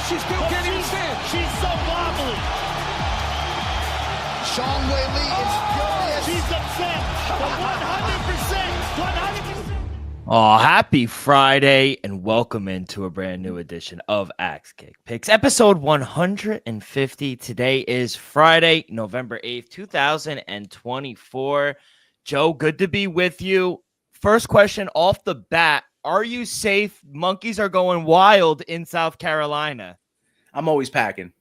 She still can't even stand. She's so wobbly. Sean Whaley is furious. She's upset. But 100%. Oh, happy Friday and welcome into a brand new edition of Axe Kick Picks, episode 150. Today is Friday, November 8th, 2024. Joe, good to be with you. First question off the bat. Are you safe? Monkeys are going wild in South Carolina. I'm always packing.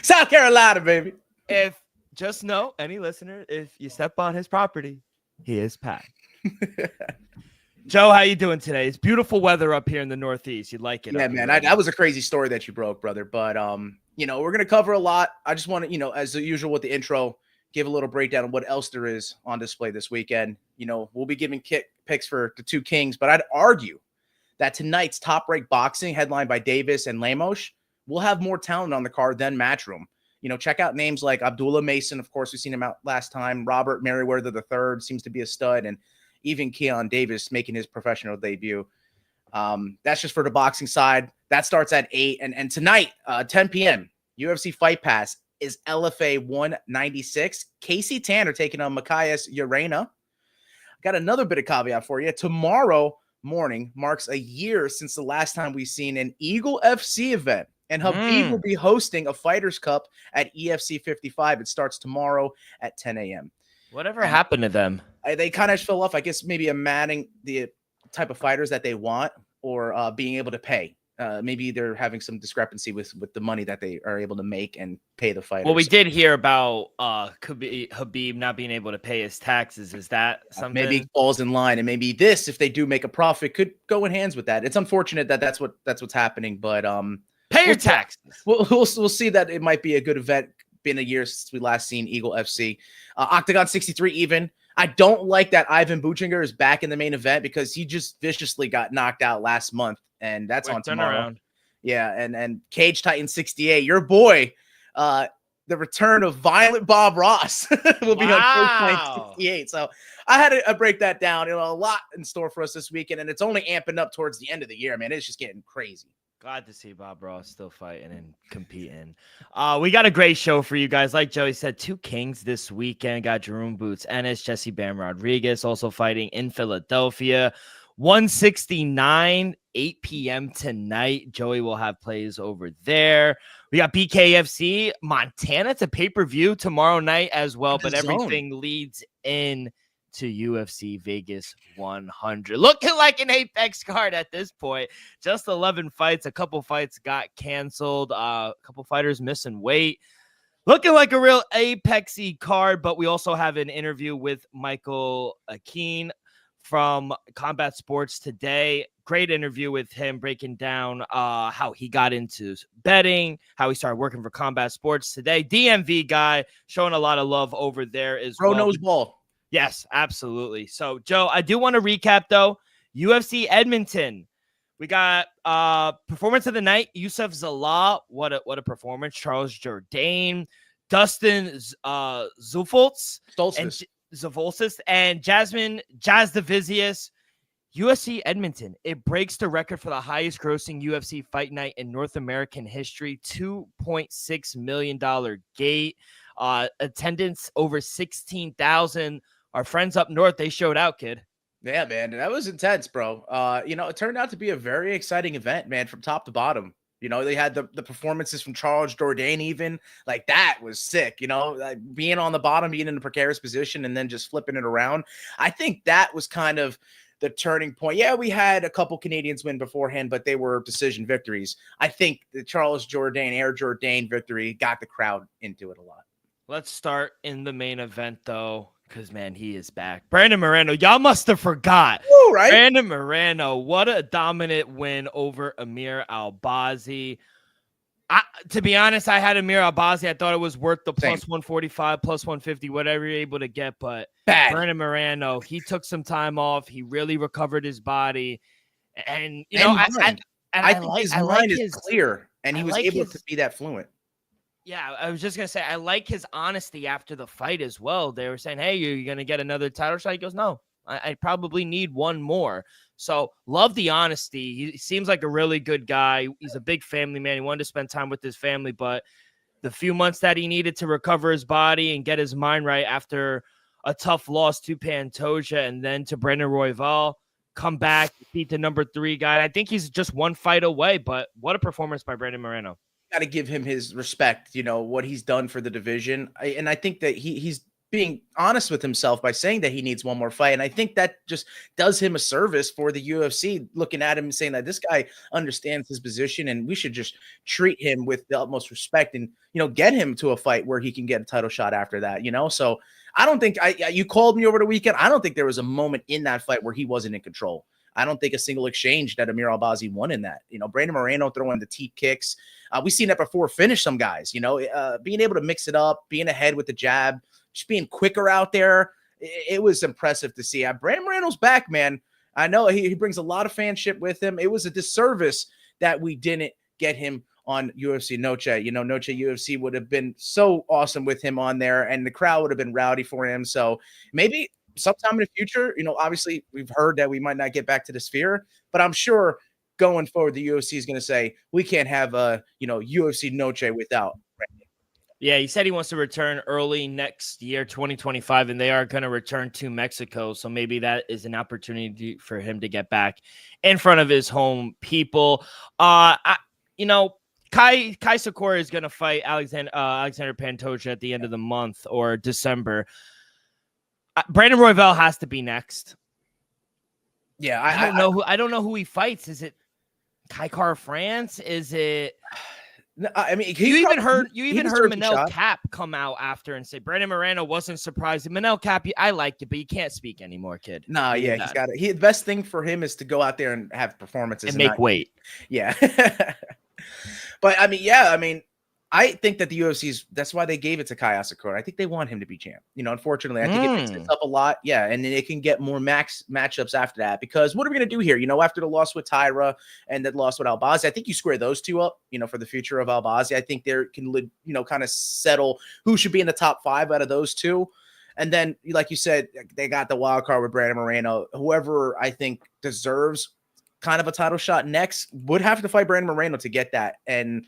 South Carolina, baby. If just know, any listener, if you step on his property, he is packed. Joe, how you doing today? It's beautiful weather up here in the Northeast. You'd like it. Yeah, man. That was a crazy story that you broke, brother. But we're gonna cover a lot. I just want to, as usual with the intro, give a little breakdown of what else there is on display this weekend. We'll be giving picks for the two kings, but I'd argue that tonight's top-ranked boxing, headlined by Davis and Lemos, will have more talent on the card than Matchroom. Check out names like Abdullah Mason. Of course, we've seen him out last time. Robert Merriweather III seems to be a stud, and even Keon Davis making his professional debut. That's just for the boxing side. That starts at 8. And tonight, 10 p.m., UFC Fight Pass is LFA 196. Casey Tanner taking on Macias Urena. Got another bit of caveat for you. Tomorrow morning marks a year since the last time we've seen an Eagle FC event. And Habib will be hosting a Fighters Cup at EFC 55. It starts tomorrow at 10 a.m. Whatever happened to them? They kind of fell off, I guess, maybe adding the type of fighters that they want or being able to pay. Maybe they're having some discrepancy with the money that they are able to make and pay the fighters. Well, we did hear about Habib not being able to pay his taxes. Is that something? Maybe it falls in line, and maybe this, if they do make a profit, could go in hands with that. It's unfortunate that that's what's happening, but pay your taxes. We'll see that it might be a good event. Been a year since we last seen Eagle FC. Octagon 63 even. I don't like that Ivan Buchinger is back in the main event because he just viciously got knocked out last month, and that's on tomorrow. Yeah, and Cage Titan 68, your boy, the return of Violent Bob Ross will be on Cage Titan 68. So I had to break that down. A lot in store for us this weekend, and it's only amping up towards the end of the year, man. It's just getting crazy. Glad to see Bob Ross still fighting and competing. We got a great show for you guys. Like Joey said, two kings this weekend. Got Jerome Boots Ennis, Jesse Bam Rodriguez also fighting in Philadelphia. 169, 8 p.m. tonight. Joey will have plays over there. We got BKFC Montana to pay-per-view tomorrow night as well, but everything leads in to UFC Vegas 100. Looking like an Apex card at this point. Just 11 fights. A couple fights got canceled. A couple fighters missing weight. Looking like a real Apex-y card, but we also have an interview with Michael Akeen from Combat Sports today. Great interview with him, breaking down how he got into betting, how he started working for Combat Sports today. DMV guy showing a lot of love over there as well. Bro knows ball. Yes, absolutely. So, Joe, I do want to recap, though. UFC Edmonton. We got performance of the night. Yusuf Zalal. What a performance. Charles Jourdain. Dustin Zvolts. And Jasmine Jasdavizius. UFC Edmonton. It breaks the record for the highest grossing UFC fight night in North American history. $2.6 million gate. Attendance over 16,000. Our friends up north, they showed out, kid. Yeah, man. That was intense, bro. It turned out to be a very exciting event, man, from top to bottom. They had the performances from Charles Jourdain even. Like, that was sick, like being on the bottom, being in a precarious position, and then just flipping it around. I think that was kind of the turning point. Yeah, we had a couple Canadians win beforehand, but they were decision victories. I think the Charles Jourdain, Air Jourdain victory got the crowd into it a lot. Let's start in the main event, though, because, man, he is back. Brandon Moreno, y'all must have forgot. Ooh, right? Brandon Moreno, what a dominant win over Amir Albazi. To be honest, I had Amir Albazi. I thought it was worth the plus 145, plus 150, whatever you're able to get. But Brandon Moreno, he took some time off. He really recovered his body. And, I think his mind is clear, and he was able to be that fluent. Yeah, I was just going to say, I like his honesty after the fight as well. They were saying, hey, you're going to get another title shot? He goes, no, I probably need one more. So love the honesty. He seems like a really good guy. He's a big family man. He wanted to spend time with his family, but the few months that he needed to recover his body and get his mind right after a tough loss to Pantoja and then to Brandon Royval, come back, beat the number 3 guy. I think he's just one fight away, but what a performance by Brandon Moreno. Got to give him his respect, what he's done for the division. And I think that he's being honest with himself by saying that he needs one more fight. And I think that just does him a service for the UFC, looking at him and saying that this guy understands his position and we should just treat him with the utmost respect and, get him to a fight where he can get a title shot after that, So I don't think you called me over the weekend. I don't think there was a moment in that fight where he wasn't in control. I don't think a single exchange that Amir Albazi won in that. Brandon Moreno throwing the teep kicks. We've seen that before finish some guys, being able to mix it up, being ahead with the jab, just being quicker out there. It was impressive to see. Brandon Moreno's back, man. I know he brings a lot of fanship with him. It was a disservice that we didn't get him on UFC Noche. Noche UFC would have been so awesome with him on there, and the crowd would have been rowdy for him. So maybe sometime in the future, obviously we've heard that we might not get back to the Sphere, but I'm sure going forward, the UFC is going to say, we can't have a, UFC Noche without Brandon. Yeah, he said he wants to return early next year, 2025, and they are going to return to Mexico. So maybe that is an opportunity for him to get back in front of his home people. Kai Sakura is going to fight Alexander Pantoja at the end of the month or December. Brandon Royval has to be next. Yeah, I don't know who he fights. Is it Kai Kara France? Is it? I mean, you even heard Manel Cap come out after and say Brandon Moreno wasn't surprised. Manel Cap, I liked it, but you can't speak anymore, kid. No, yeah, he's got it. The best thing for him is to go out there and have performances and make weight. Yeah, but I think that the UFC's, that's why they gave it to Kai Asakura. I think they want him to be champ. Unfortunately, I think it mixes it up a lot. Yeah, and then it can get more matchups after that, because what are we going to do here? After the loss with Tyra and that loss with Albazi, I think you square those two up, for the future of Albazi. I think there can, kind of settle who should be in the top 5 out of those two. And then, like you said, they got the wild card with Brandon Moreno. Whoever I think deserves kind of a title shot next would have to fight Brandon Moreno to get that. And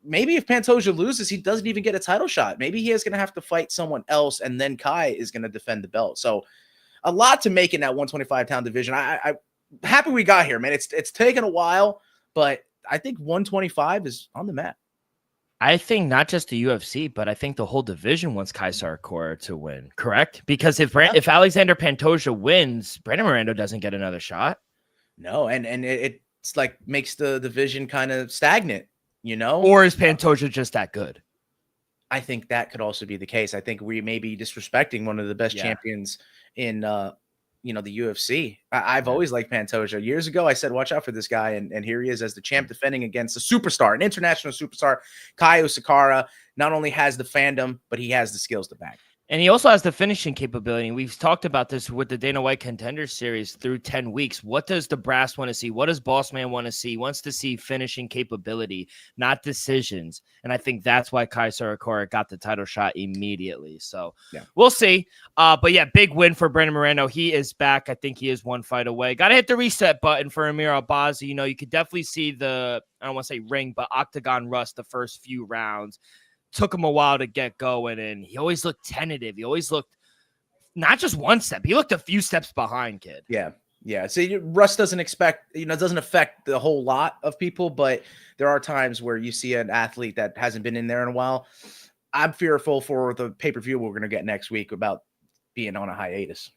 maybe if Pantoja loses, he doesn't even get a title shot. Maybe he is going to have to fight someone else, and then Kai is going to defend the belt. So a lot to make in that 125-pound division. I'm happy we got here, man. It's taken a while, but I think 125 is on the map. I think not just the UFC, but I think the whole division wants Kai Sakura to win, correct? Because if Alexander Pantoja wins, Brandon Moreno doesn't get another shot. No, and it's like makes the division kind of stagnant. Or is Pantoja just that good? I think that could also be the case. I think we may be disrespecting one of the best champions in, the UFC. I've always liked Pantoja. Years ago, I said, watch out for this guy. And here he is as the champ defending against a superstar, an international superstar. Kai Asakura not only has the fandom, but he has the skills to back. And he also has the finishing capability. We've talked about this with the Dana White Contender Series through 10 weeks. What does the brass want to see? What does Bossman want to see? He wants to see finishing capability, not decisions. And I think that's why Kai Sakura got the title shot immediately. So We'll see. But yeah, big win for Brandon Moreno. He is back. I think he is one fight away. Got to hit the reset button for Amir Albazi. You could definitely see I don't want to say ring, but octagon rust the first few rounds. Took him a while to get going, and he always looked tentative. He always looked not just one step. He looked a few steps behind, kid. Yeah. So rust doesn't doesn't affect the whole lot of people, but there are times where you see an athlete that hasn't been in there in a while. I'm fearful for the pay-per-view we're going to get next week about being on a hiatus.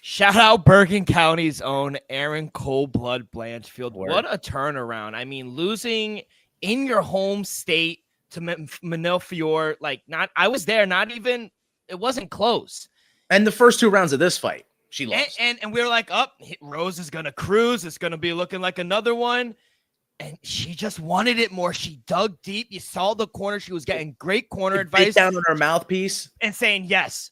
Shout out Bergen County's own Aaron Cold-Blood Blanchfield. Word. What a turnaround. I mean, losing in your home state to Manel Fior, I was there, it wasn't close. And the first 2 rounds of this fight, she lost. And we were like, Rose is going to cruise. It's going to be looking like another one. And she just wanted it more. She dug deep. You saw the corner. She was getting great corner advice. Down on her mouthpiece. And saying, yes,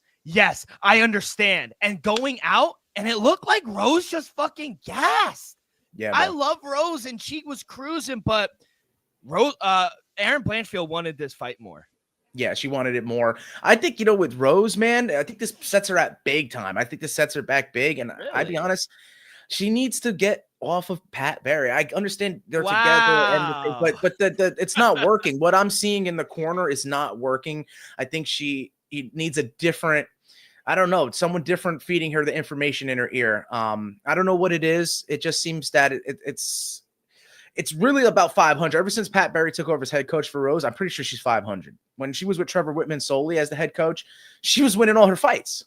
I understand. And going out, and it looked like Rose just fucking gassed. Yeah, I love Rose, and she was cruising, but Aaron Blanchfield wanted this fight more. Yeah, she wanted it more. I think, with Rose, man, I think this sets her at big time. I think this sets her back big. And I'd be Really? honest, she needs to get off of Pat Barry. I understand they're together Wow. but the it's not working. What I'm seeing in the corner is not working. I think she needs a different, I don't know, someone different feeding her the information in her ear. I don't know what it is. It just seems that it's really about 500. Ever since Pat Barry took over as head coach for Rose, I'm pretty sure she's 500. When she was with Trevor Whitman solely as the head coach, she was winning all her fights.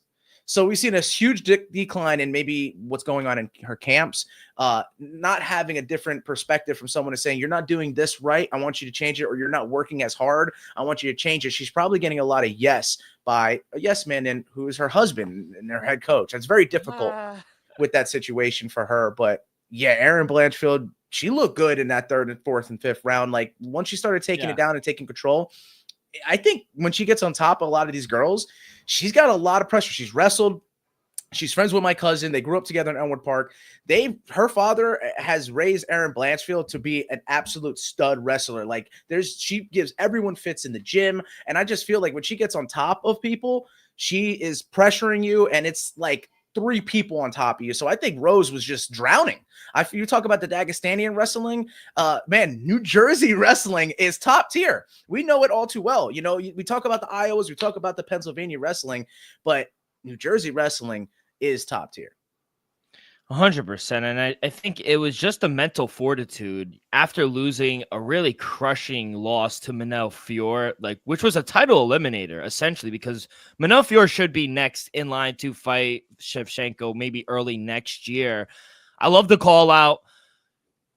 So we've seen a huge decline in maybe what's going on in her camps, not having a different perspective from someone is saying, you're not doing this right, I want you to change it, or you're not working as hard, I want you to change it. She's probably getting a lot of yes by a yes man and who is her husband and their head coach. It's very difficult with that situation for her. But yeah, Erin Blanchfield, she looked good in that third and fourth and fifth round. Like once she started taking it down and taking control, I think when she gets on top of a lot of these girls, she's got a lot of pressure. She's wrestled. She's friends with my cousin. They grew up together in Elmwood Park. Her father has raised Erin Blanchfield to be an absolute stud wrestler. Like she gives everyone fits in the gym. And I just feel like when she gets on top of people, she is pressuring you. And it's like 3 people on top of you. So I think Rose was just drowning. You talk about the Dagestanian wrestling, man, New Jersey wrestling is top tier. We know it all too well. We talk about the Iowas, we talk about the Pennsylvania wrestling, but New Jersey wrestling is top tier. 100%. And I think it was just a mental fortitude after losing a really crushing loss to Manel Fior, which was a title eliminator, essentially, because Manel Fior should be next in line to fight Shevchenko maybe early next year. I love the call out.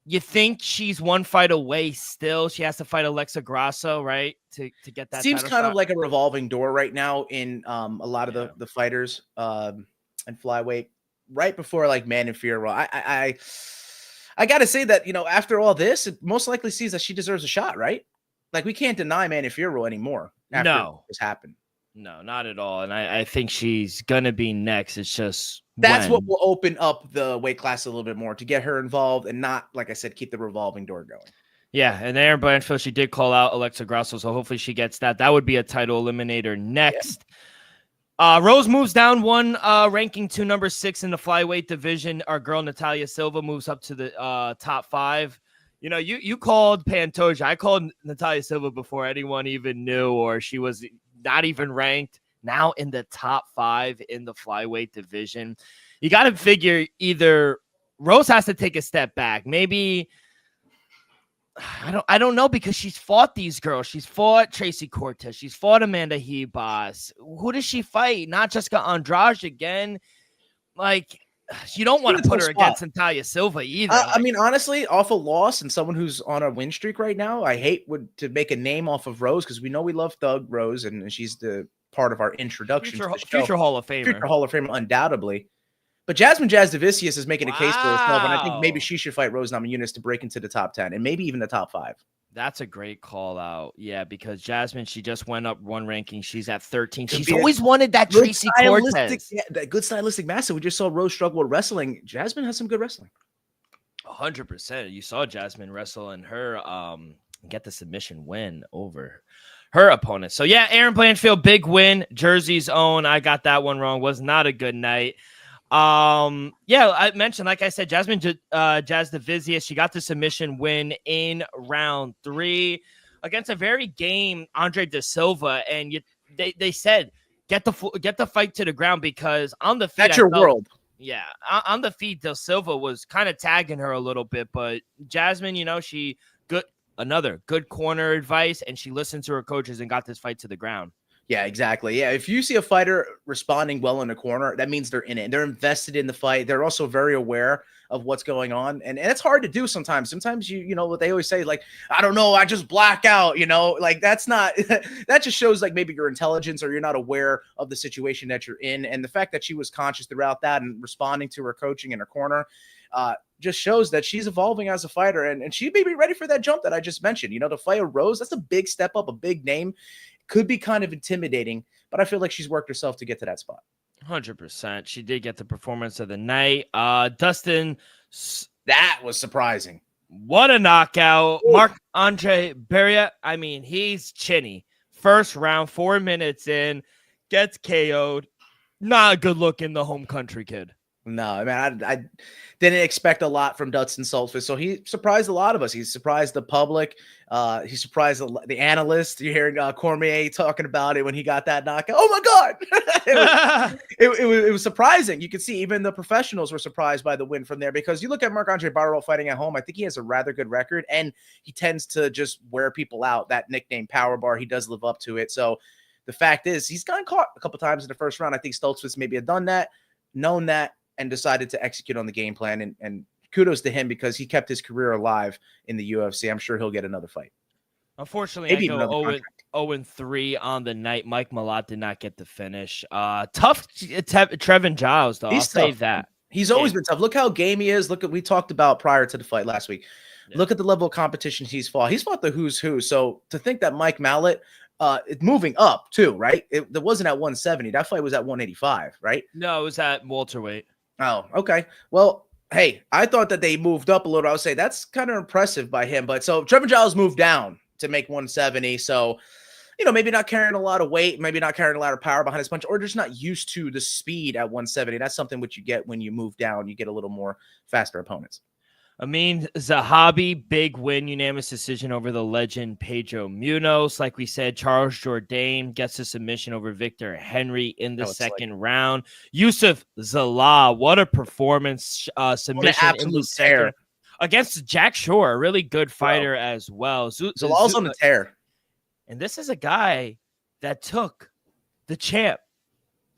You think she's one fight away still? She has to fight Alexa Grasso, right? To get that. Seems kind of like a revolving door right now in a lot of the fighters and flyweight. Right before Man and Fiorot, I got to say that after all this, it most likely sees that she deserves a shot, right? We can't deny Man and Fiorot anymore. After this happened. No, not at all. And I think she's gonna be next. It's just that's what will open up the weight class a little bit more to get her involved and not, like I said, keep the revolving door going. Yeah, and Erin Blanchfield, she did call out Alexa Grasso, so hopefully she gets that. That would be a title eliminator next. Yeah. Rose moves down one ranking to number 6 in the flyweight division. Our girl Natalia Silva moves up to the top 5. You called Pantoja. I called Natalia Silva before anyone even knew, or she was not even ranked. Now in the top 5 in the flyweight division. You got to figure either Rose has to take a step back. Maybe I don't know, because she's fought these girls. She's fought Tracy Cortez. She's fought Amanda Hebos. Who does she fight? Not Jessica Andrade again. You don't want to put her against Natalia Silva either. I mean, honestly, off a loss and someone who's on a win streak right now, I hate to make a name off of Rose, because we know we love Thug Rose and she's the part of our introduction. Future Hall of Famer. Future Hall of Famer, undoubtedly. But Jasmine Jasudavicius is making a case for herself, and I think maybe she should fight Rose Namajunas to break into the top 10 and maybe even the top 5. That's a great call out. Yeah, because Jasmine, she just went up one ranking. She's at 13. She's always wanted that Tracy Cortez. Yeah, that good stylistic master. We just saw Rose struggle with wrestling. Jasmine has some good wrestling. 100%. You saw Jasmine wrestle and her get the submission win over her opponent. So yeah, Erin Blanchfield, big win. Jersey's own. I got that one wrong. Was not a good night. I mentioned, like I said, Jasmine Jasudavicius, she got the submission win in round 3 against a very game Andre De Silva, and they said get the fight to the ground, because on the feet that's your world. Yeah, on the feet, De Silva was kind of tagging her a little bit, but Jasmine, she another good corner advice, and she listened to her coaches and got this fight to the ground. Yeah, exactly. Yeah, if you see a fighter responding well in the corner, that means they're in it. They're invested in the fight. They're also very aware of what's going on. And it's hard to do sometimes. Sometimes you know what they always say, I don't know, I just black out, that's not that just shows maybe your intelligence, or you're not aware of the situation that you're in. And the fact that she was conscious throughout that and responding to her coaching in her corner just shows that she's evolving as a fighter, and she may be ready for that jump that I just mentioned. To fight a Rose, that's a big step up, a big name. Could be kind of intimidating, but I feel like she's worked herself to get to that spot. 100%. She did get the performance of the night. Dustin, that was surprising. What a knockout. Marc-Andre Barriault, I mean, he's chinny. First round, 4 minutes in, gets KO'd. Not a good look in the home country, kid. No, I mean, I didn't expect a lot from Dustin Soltfus, so he surprised a lot of us. He surprised the public. He surprised the analysts. You're hearing Cormier talking about it when he got that knockout. Oh my God! it was surprising. You could see even the professionals were surprised by the win from there, because you look at Marc-Andre Barreau fighting at home. I think he has a rather good record, and he tends to just wear people out. That nickname Power Bar, he does live up to it. So the fact is, he's gotten caught a couple times in the first round. I think Stoltzfus maybe had done that, known that, and decided to execute on the game plan. And kudos to him, because he kept his career alive in the UFC. I'm sure he'll get another fight. Unfortunately, maybe I go 0-3 on the night. Mike Malott did not get the finish. Tough Trevin Giles, though. I'll say that. He's always been tough. Look how game he is. We talked about prior to the fight last week. Yeah. Look at the level of competition he's fought. He's fought the who's who. So to think that Mike Malott, it's moving up too, right? It wasn't at 170. That fight was at 185, right? No, it was at welterweight. Oh, okay. Well, hey, I thought that they moved up a little. I would say that's kind of impressive by him. But so Trevin Giles moved down to make 170. So, maybe not carrying a lot of weight, maybe not carrying a lot of power behind his punch, or just not used to the speed at 170. That's something which you get when you move down. You get a little more faster opponents. Amin Zahabi, big win, unanimous decision over the legend Pedro Munoz. Like we said, Charles Jourdain gets a submission over Victor Henry in the second round. Yusuf Zalal, what a performance, submission in the second against Jack Shore, a really good fighter as well. Zalal's on the tear. And this is a guy that took the champ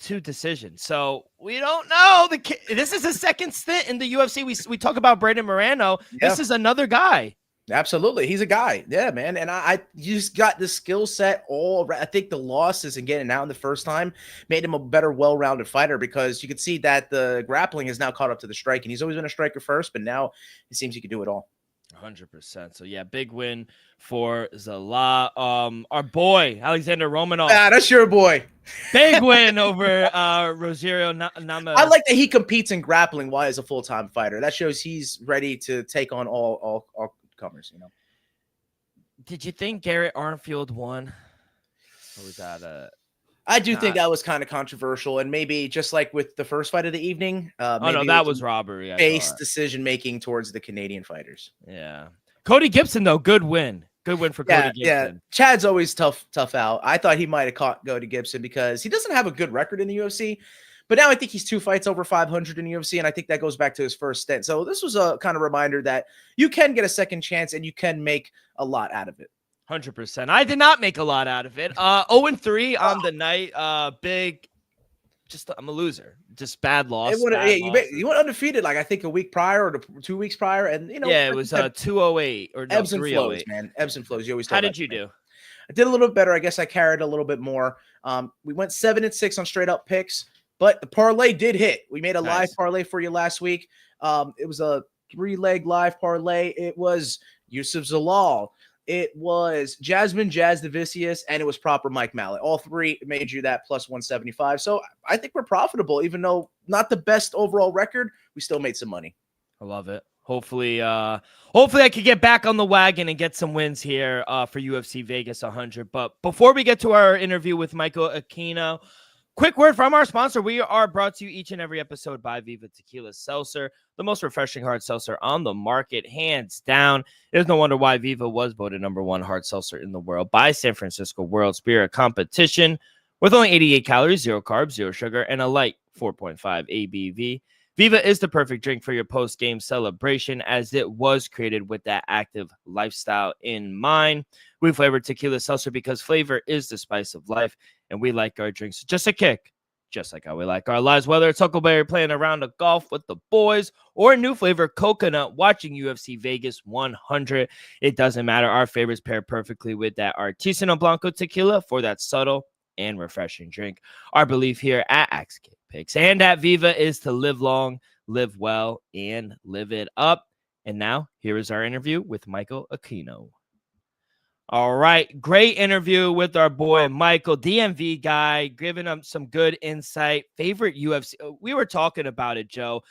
to decision. So we don't know. This is a second stint in the UFC. We talk about Brandon Moreno. Yeah. This is another guy. Absolutely. He's a guy. Yeah, man. And I just got the skill set all right. I think the losses and getting out in the first time made him a better, well-rounded fighter, because you could see that the grappling has now caught up to the striking. He's always been a striker first, but now it seems he can do it all. 100%. So yeah, big win for Zala. Our boy Alexander Romanov. Ah, that's your boy. Big win over Rogerio Namajunas. I like that he competes in grappling while he's a full-time fighter. That shows he's ready to take on all comers. Did you think Garrett Armfield won? Or was that I do think that was kind of controversial, and maybe just like with the first fight of the evening. No, that was robbery. Based decision-making towards the Canadian fighters. Yeah. Cody Gibson, though, good win. Good win for Cody Gibson. Yeah, Chad's always tough out. I thought he might have caught Cody Gibson because he doesn't have a good record in the UFC, but now I think he's 2 fights over 500 in the UFC, and I think that goes back to his first stint. So this was a kind of reminder that you can get a second chance and you can make a lot out of it. 100%. I did not make a lot out of it. 0-3 on the night. Big. I'm a loser. Just bad loss. You went undefeated, like I think a week prior or 2 weeks prior, and it was 208 or no, ebbs and flows, man. Ebbs and flows. You always. How did you do? I did a little bit better. I guess I carried a little bit more. We went 7-6 on straight up picks, but the parlay did hit. We made a live parlay for you last week. It was a 3-leg live parlay. It was Yusuf Zalal. It was Jasmine Jasdavicius, and it was proper Mike Malott. All three made you that plus 175. So I think we're profitable, even though not the best overall record. We still made some money. I love it. Hopefully I could get back on the wagon and get some wins here for UFC Vegas 100. But before we get to our interview with Michael Aquino, quick word from our sponsor. We are brought to you each and every episode by Viva Tequila Seltzer, the most refreshing hard seltzer on the market, hands down. There's no wonder why Viva was voted #1 hard seltzer in the world by San Francisco World Spirit Competition. With only 88 calories, 0 carbs, 0 sugar, and a light 4.5 ABV. Viva is the perfect drink for your post-game celebration, as it was created with that active lifestyle in mind. We flavored tequila seltzer because flavor is the spice of life, and we like our drinks just a kick, just like how we like our lives. Whether it's Huckleberry playing a round of golf with the boys or a new flavor coconut watching UFC Vegas 100, it doesn't matter. Our favorites pair perfectly with that Artisanal Blanco tequila for that subtle and refreshing drink. Our belief here at Axe Kick Picks and at Viva is to live long, live well, and live it up. And now, here is our interview with Michael Aquino. All right, great interview with our boy Michael, DMV guy, giving him some good insight. Favorite UFC, we were talking about it, Joe.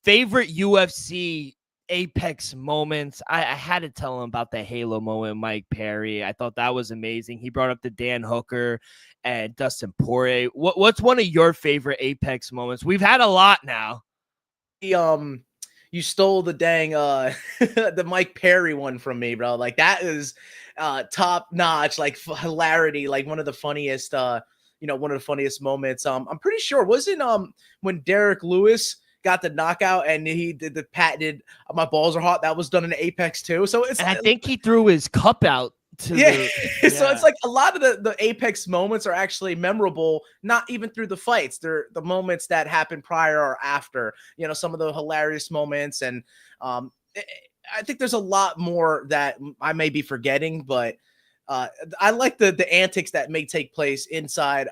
Favorite UFC Apex moments, I had to tell him about the Halo moment, Mike Perry. I thought that was amazing. He brought up the Dan Hooker and Dustin Poirier. What's one of your favorite Apex moments? We've had a lot now. You stole the dang the Mike Perry one from me, bro. Like that is top notch, like hilarity, like one of the funniest one of the funniest moments. I'm pretty sure wasn't when Derek Lewis got the knockout and he did the patented "my balls are hot." That was done in Apex too. So it's, and I think he threw his cup out. So it's like a lot of the Apex moments are actually memorable, not even through the fights. They're the moments that happen prior or after, some of the hilarious moments. And I think there's a lot more that I may be forgetting, but I like the antics that may take place outside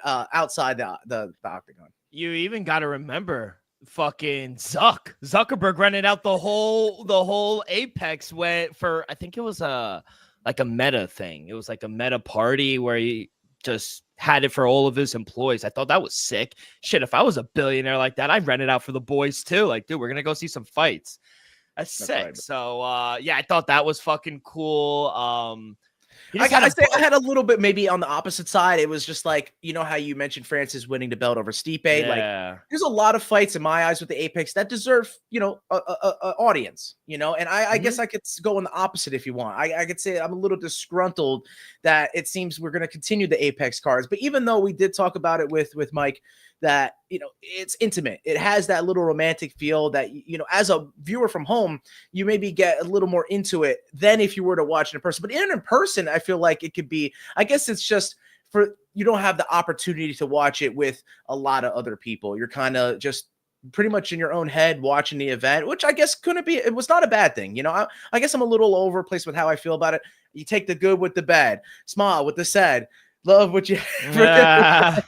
the octagon. You even got to remember fucking Zuckerberg rented out the whole Apex went for, I think it was like a meta thing. It was like a meta party where he just had it for all of his employees. I thought that was sick. Shit, if I was a billionaire like that, I'd rent it out for the boys too. Like, dude, we're gonna go see some fights. That's sick. Right. So yeah, I thought that was fucking cool. I had a little bit maybe on the opposite side. It was just like, how you mentioned Francis winning the belt over Stipe. Yeah. Like, there's a lot of fights in my eyes with the Apex that deserve, a audience, and I guess I could go on the opposite if you want. I could say I'm a little disgruntled that it seems we're going to continue the Apex cards. But even though we did talk about it with Mike, that, it's intimate. It has that little romantic feel that, as a viewer from home, you maybe get a little more into it than if you were to watch it in person. But in person, I feel like it could be, I guess it's just you don't have the opportunity to watch it with a lot of other people. You're kind of just pretty much in your own head watching the event, which I guess it was not a bad thing. I guess I'm a little overplaced with how I feel about it. You take the good with the bad, smile with the sad, love what you Yeah,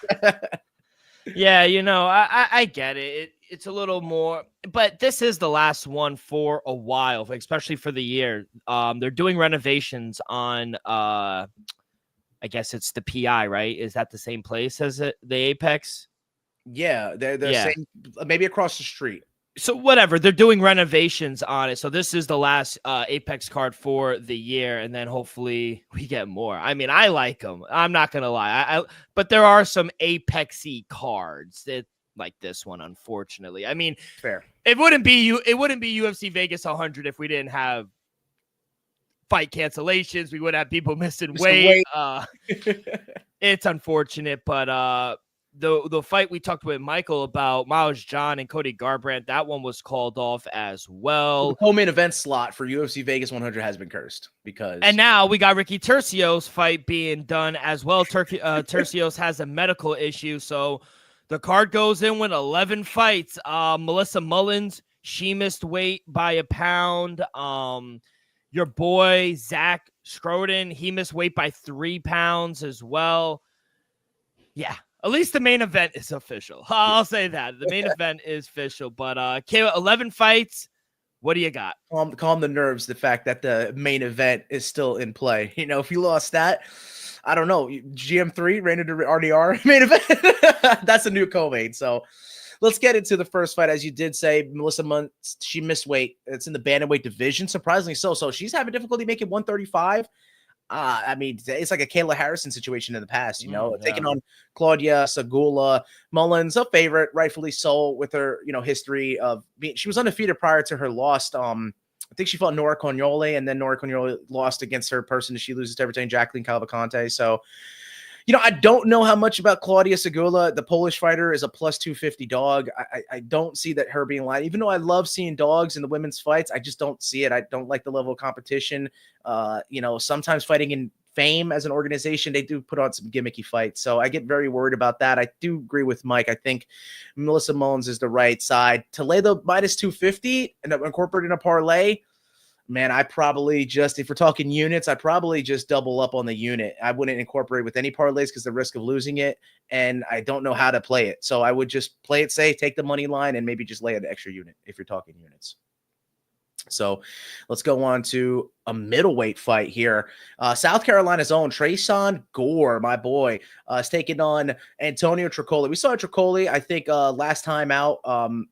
I get it. It's a little more, but this is the last one for a while, especially for the year. They're doing renovations on, I guess it's the PI, right? Is that the same place as the Apex? Yeah, they're the same, maybe across the street. So whatever, they're doing renovations on it. So this is the last Apex card for the year, and then hopefully we get more. I mean, I like them. I'm not gonna lie. But there are some Apexy cards that like this one, unfortunately. I mean, fair. It wouldn't be UFC Vegas 100 if we didn't have fight cancellations. We would have people missing weight. It's unfortunate, but the fight we talked with Michael about, Miles John and Cody Garbrandt, that one was called off as well. The co-main event slot for UFC Vegas 100 has been cursed and now we got Ricky Turcios fight being done as well. Turcios has a medical issue, so the card goes in with 11 fights. Melissa Mullins, she missed weight by a pound. Your boy Zach Scroden, he missed weight by 3 pounds as well. Yeah. At least the main event is official. I'll say that. The main event is official. But Kayla, 11 fights. What do you got? Calm the nerves, the fact that the main event is still in play. If you lost that, I don't know. GM3, Reina de RDR main event. That's a new co-main. So let's get into the first fight. As you did say, Melissa Munn, she missed weight. It's in the bantamweight division, surprisingly so. So she's having difficulty making 135. I mean, it's like a Kayla Harrison situation in the past, taking on Claudia Segula. Mullins, a favorite, rightfully so, with her, history of being, she was undefeated prior to her loss. I think she fought Nora Cognole, and then Nora Cognole lost against her person. She loses to everything, Jacqueline Cavalcante. So, I don't know how much about Claudia Segula. The Polish fighter is a plus 250 dog. I don't see that her being light. Even though I love seeing dogs in the women's fights, I just don't see it. I don't like the level of competition. Sometimes fighting in Fame as an organization, they do put on some gimmicky fights. So I get very worried about that. I do agree with Mike. I think Melissa Mullins is the right side. To lay the minus 250 and incorporate in a parlay, man, I probably just, if we're talking units, I'd probably just double up on the unit. I wouldn't incorporate with any parlays because the risk of losing it, and I don't know how to play it. So I would just play it safe, take the money line, and maybe just lay an extra unit if you're talking units. So let's go on to a middleweight fight here. South Carolina's own Tresean Gore, my boy, is taking on Antonio Tricoli. We saw Tricoli, I think, last time out.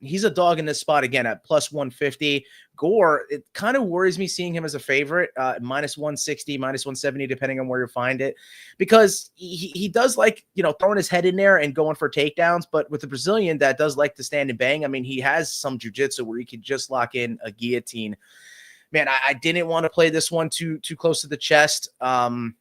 He's a dog in this spot again at plus 150. Gore, it kind of worries me seeing him as a favorite, minus 160, minus 170, depending on where you find it, because he does like, throwing his head in there and going for takedowns. But with the Brazilian that does like to stand and bang, I mean, he has some jiu-jitsu where he could just lock in a guillotine. Man, I didn't want to play this one too close to the chest. I'm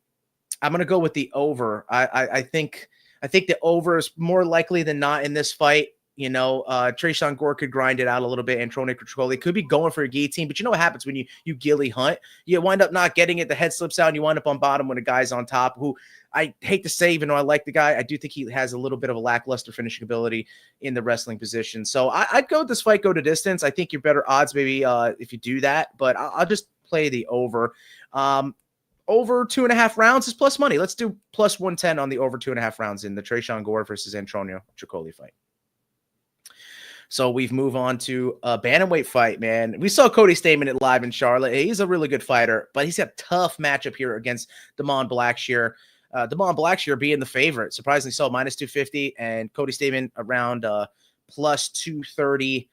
going to go with the over. I think the over is more likely than not in this fight. Tresean Gore could grind it out a little bit. Antonio Tricoli could be going for a guillotine, but you know what happens when you gilly hunt? You wind up not getting it. The head slips out and you wind up on bottom when a guy's on top, who I hate to say, even though I like the guy, I do think he has a little bit of a lackluster finishing ability in the wrestling position. So I'd go with this fight, go to distance. I think you're better odds maybe if you do that, but I'll just play the over. Over 2.5 rounds is plus money. Let's do plus 110 on the over 2.5 rounds in the Tresean Gore versus Antonio Tricoli fight. So we've moved on to a bantamweight fight, man. We saw Cody Stamann live in Charlotte. He's a really good fighter, but he's got a tough matchup here against Damon Blackshear. Damon Blackshear being the favorite, surprisingly so, minus 250, and Cody Stamann around plus 230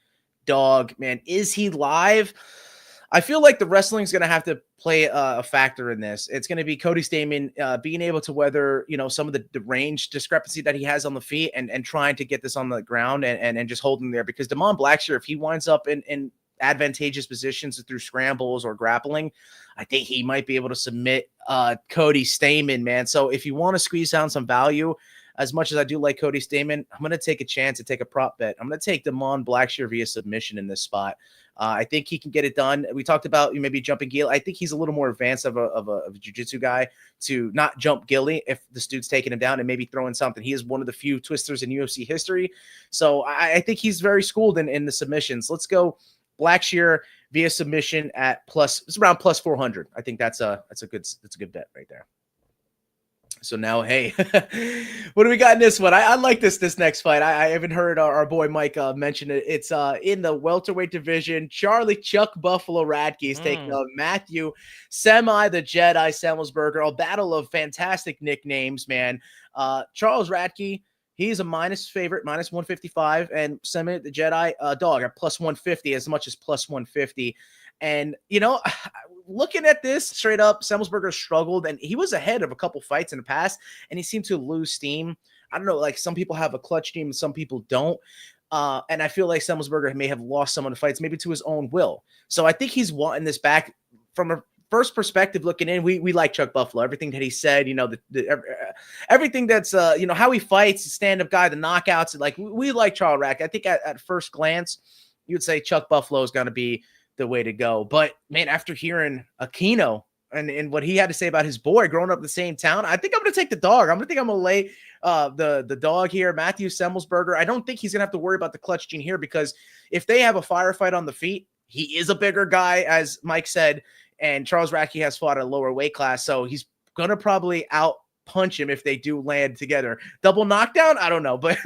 dog. Man, is he live? I feel like the wrestling is going to have to play a factor in this. It's going to be Cody Stamann being able to weather, some of the range discrepancy that he has on the feet and trying to get this on the ground and just holding there. Because Damon Blackshear, if he winds up in advantageous positions through scrambles or grappling, I think he might be able to submit Cody Stamann, man. So if you want to squeeze down some value, as much as I do like Cody Stamann, I'm going to take a chance to take a prop bet. I'm going to take Damon Blackshear via submission in this spot. I think he can get it done. We talked about maybe jumping Gilly. I think he's a little more advanced of a jiu-jitsu guy to not jump Gilly if this dude's taking him down and maybe throwing something. He is one of the few twisters in UFC history. So I think he's very schooled in the submissions. Let's go Blackshear via submission at it's around plus 400. I think that's a good bet right there. So now, hey, what do we got in this one? I like this next fight. I haven't heard our boy Mike mention it. It's in the welterweight division. Charlie Chuck Buffalo Radke is taking on Matthew Semi the Jedi Semelsberger. A battle of fantastic nicknames, man. Charles Radke, he's a minus favorite, minus 155, and Semi the Jedi dog at plus 150, as much as plus 150. And, looking at this straight up, Semelsberger struggled, and he was ahead of a couple fights in the past, and he seemed to lose steam. I don't know, like some people have a clutch team and some people don't. And I feel like Semelsberger may have lost some of the fights, maybe to his own will. So I think he's wanting this back. From a first perspective looking in, we like Chuck Buffalo. Everything that he said, everything that's, how he fights, stand-up guy, the knockouts. Like, we like Charles Radke. I think at first glance, you would say Chuck Buffalo is going to be the way to go. But man, after hearing Aquino and what he had to say about his boy growing up in the same town, I think I'm going to take the dog. I'm going to lay the dog here, Matthew Semelsberger. I don't think he's going to have to worry about the clutch gene here, because if they have a firefight on the feet, he is a bigger guy, as Mike said, and Charles Radke has fought at a lower weight class, so he's going to probably out punch him if they do land together. Double knockdown? I don't know, but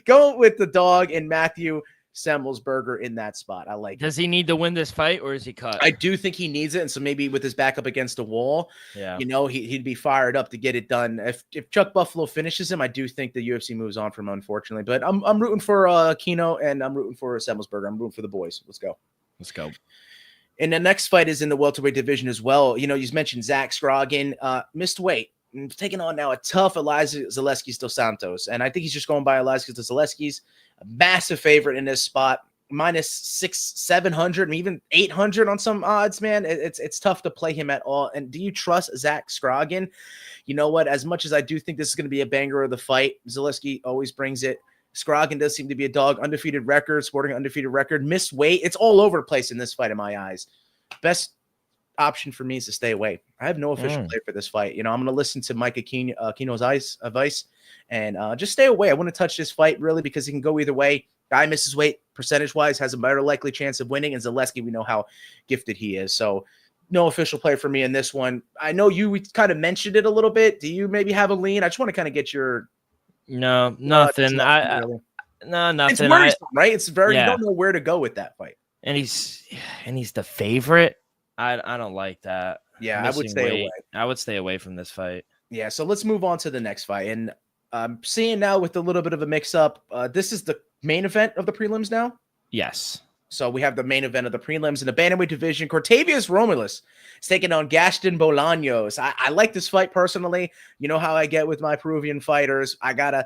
go with the dog and Matthew Semelsberger in that spot. I like. Does he need to win this fight, or is he cut? I do think he needs it, and so maybe with his back up against the wall, he'd be fired up to get it done. If Chuck Buffalo finishes him, I do think the UFC moves on from him, unfortunately. But I'm rooting for Kino, and I'm rooting for Semelsberger. I'm rooting for the boys. Let's go. And the next fight is in the welterweight division as well. You mentioned Zach Scroggin, missed weight, taking on now a tough Elizeu Zaleski dos Santos, and I think he's just going by Elizeu dos Zaleski's. A massive favorite in this spot, minus 700 and even 800 on some odds, man. It's tough to play him at all. And do you trust Zach Scroggin? You know what? As much as I do think this is going to be a banger of the fight, Zaleski always brings it. Scroggin does seem to be a dog, undefeated record, sporting undefeated record, missed weight. It's all over the place in this fight in my eyes. Best option for me is to stay away. I have no official play for this fight. I'm going to listen to Mike Aquino's advice and just stay away. I want to touch this fight really because he can go either way. Guy misses weight percentage-wise, has a better likely chance of winning, and Zaleski, we know how gifted he is. So no official play for me in this one. I know we kind of mentioned it a little bit. Do you maybe have a lean? I just want to kind of get your No, nothing. Nothing. It's worrisome, right? It's very you don't know where to go with that fight. And he's the favorite. I don't like that. Yeah, I would stay away. I would stay away from this fight. Yeah, so let's move on to the next fight. And seeing now with a little bit of a mix-up, this is the main event of the prelims now? Yes. So we have the main event of the prelims in the bantamweight division. Cortavius Romulus is taking on Gaston Bolaños. I like this fight personally. You know how I get with my Peruvian fighters. I gotta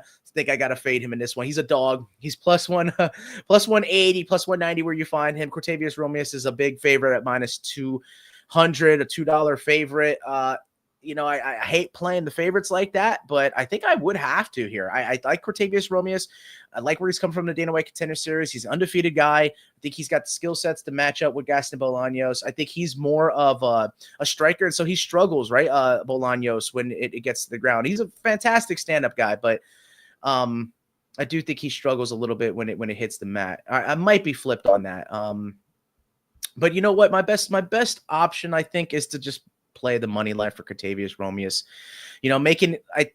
fade him in this one. He's a dog. He's plus 180, plus 190 where you find him. Cortavius Romulus is a big favorite at minus 200, a $2 favorite. I hate playing the favorites like that, but I think I would have to here. I like Cortavius Romulus. I like where he's come from the Dana White Contender Series. He's an undefeated guy. I think he's got the skill sets to match up with Gaston Bolaños. I think he's more of a striker, and so he struggles, right? Bolaños, when it gets to the ground. He's a fantastic stand-up guy, but I do think he struggles a little bit when it hits the mat. I might be flipped on that. But you know what? My best option, I think, is to just play the money line for Cortavius Romulus. I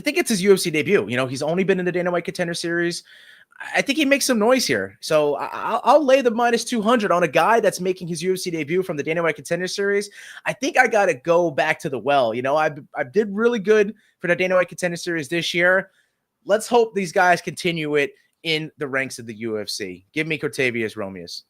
think it's his UFC debut. He's only been in the Dana White Contender Series. I think he makes some noise here. So I'll lay the minus 200 on a guy that's making his UFC debut from the Dana White Contender Series. I think I got to go back to the well. I did really good for the Dana White Contender Series this year. Let's hope these guys continue it in the ranks of the UFC. Give me Cortavius Romulus.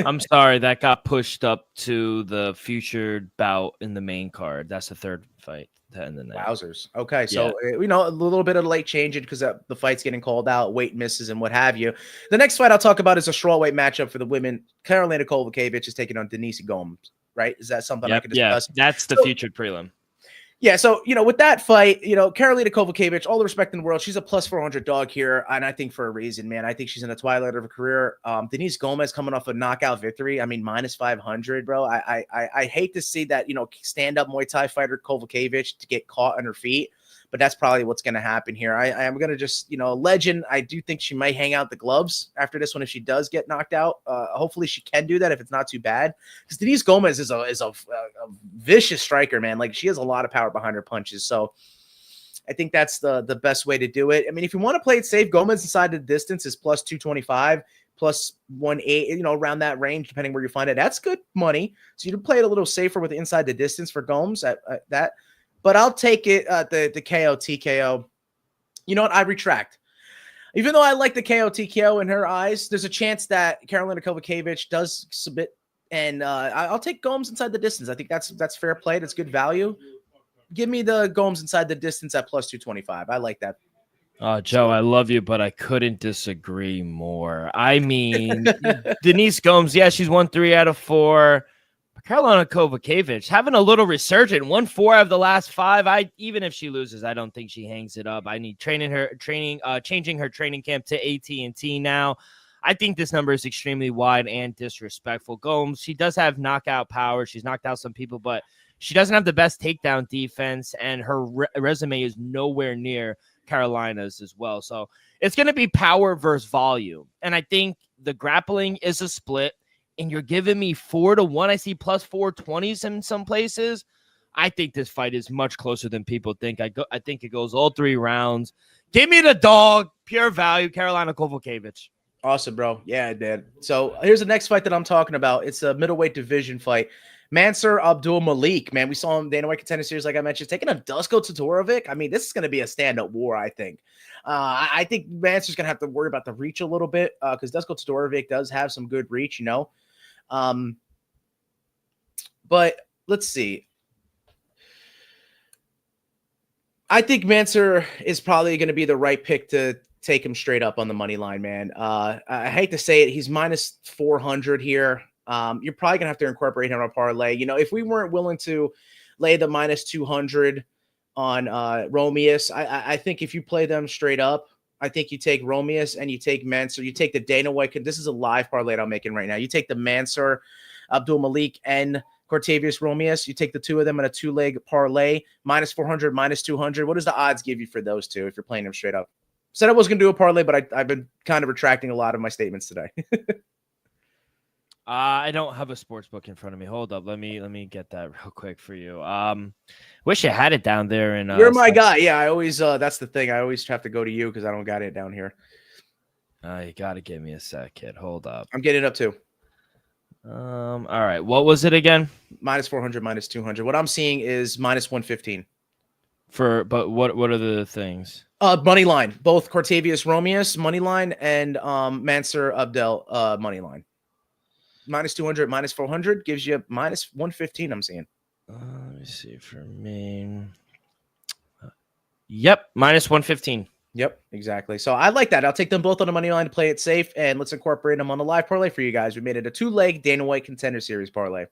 I'm sorry, that got pushed up to the featured bout in the main card. That's the third fight to end the night. Wowzers. Okay, so a little bit of late changing because the fight's getting called out, weight misses, and what have you. The next fight I'll talk about is a strawweight matchup for the women. Karolina Kowalkiewicz is taking on Denise Gomes. Right? Is that something I could discuss? Yeah, that's the featured prelim. Yeah, so, with that fight, Karolina Kowalkiewicz, all the respect in the world, she's a plus 400 dog here, and I think for a reason, man. I think she's in the twilight of her career. Denise Gomes coming off a knockout victory. I mean, minus 500, bro. I hate to see that, stand-up Muay Thai fighter Kowalkiewicz to get caught on her feet, but that's probably what's going to happen here. I am going to just, legend, I do think she might hang out the gloves after this one if she does get knocked out. Hopefully she can do that if it's not too bad. Because Denise Gomes is a vicious striker, man. Like, she has a lot of power behind her punches. So I think that's the best way to do it. I mean, if you want to play it safe, Gomes inside the distance is plus 225, plus 180, around that range, depending where you find it. That's good money. So you can play it a little safer with inside the distance for Gomes at that. But I'll take it the KO TKO. You know what? I retract. Even though I like the KO TKO in her eyes, there's a chance that Karolina Kowalkiewicz does submit, and I'll take Gomes inside the distance. I think that's fair play. That's good value. Give me the Gomes inside the distance at plus 225. I like that. Joe, I love you, but I couldn't disagree more. I mean, Denise Gomes, yeah, she's won 3 out of 4. Karolina Kowalkiewicz having a little resurgent, won 4 out of the last 5. Even if she loses, I don't think she hangs it up. I need changing her training camp to AT&T now. I think this number is extremely wide and disrespectful. Gomes, she does have knockout power. She's knocked out some people, but she doesn't have the best takedown defense, and her resume is nowhere near Carolina's as well. So it's going to be power versus volume, and I think the grappling is a split. And you're giving me 4-1. I see plus 420s in some places. I think this fight is much closer than people think. I think it goes all 3 rounds. Give me the dog, pure value, Karolina Kowalkiewicz. Awesome, bro. Yeah, I did. So here's the next fight that I'm talking about. It's a middleweight division fight. Mansur Abdul Malik, man, we saw him Dana White Contender Series, like I mentioned, taking on Dusko Todorovic. I mean, this is going to be a stand-up war, I think. I think Mansur's going to have to worry about the reach a little bit because Dusko Todorovic does have some good reach, But let's see. I think Mansur is probably going to be the right pick to take him straight up on the money line, man. I hate to say it. He's minus 400 here. You're probably going to have to incorporate him on a parlay. If we weren't willing to lay the minus 200 on Romulus, I think if you play them straight up, I think you take Romulus and you take Mansur. You take the Dana White. This is a live parlay that I'm making right now. You take the Mansur, Abdul Malik, and Cortavius Romulus. You take the 2 of them in a 2-leg parlay, minus 400, minus 200. What does the odds give you for those 2 if you're playing them straight up? Said I was going to do a parlay, but I've been kind of retracting a lot of my statements today. I don't have a sports book in front of me. Hold up. Let me get that real quick for you. Wish I had it down there. And you're my guy. Yeah, I always that's the thing. I always have to go to you because I don't got it down here. You got to give me a sec, kid. Hold up. I'm getting it up too. All right. What was it again? Minus 400, minus 200. What I'm seeing is minus 115. But what are the things? Money line. Both Cortavius Romeus money line and Mansur Abdel money line. Minus 200, minus 400 gives you minus 115. I'm seeing. Let me see for me. Yep, minus 115. Yep, exactly. So I like that. I'll take them both on the money line to play it safe, and let's incorporate them on the live parlay for you guys. We made it a 2-leg Dana White Contender Series parlay.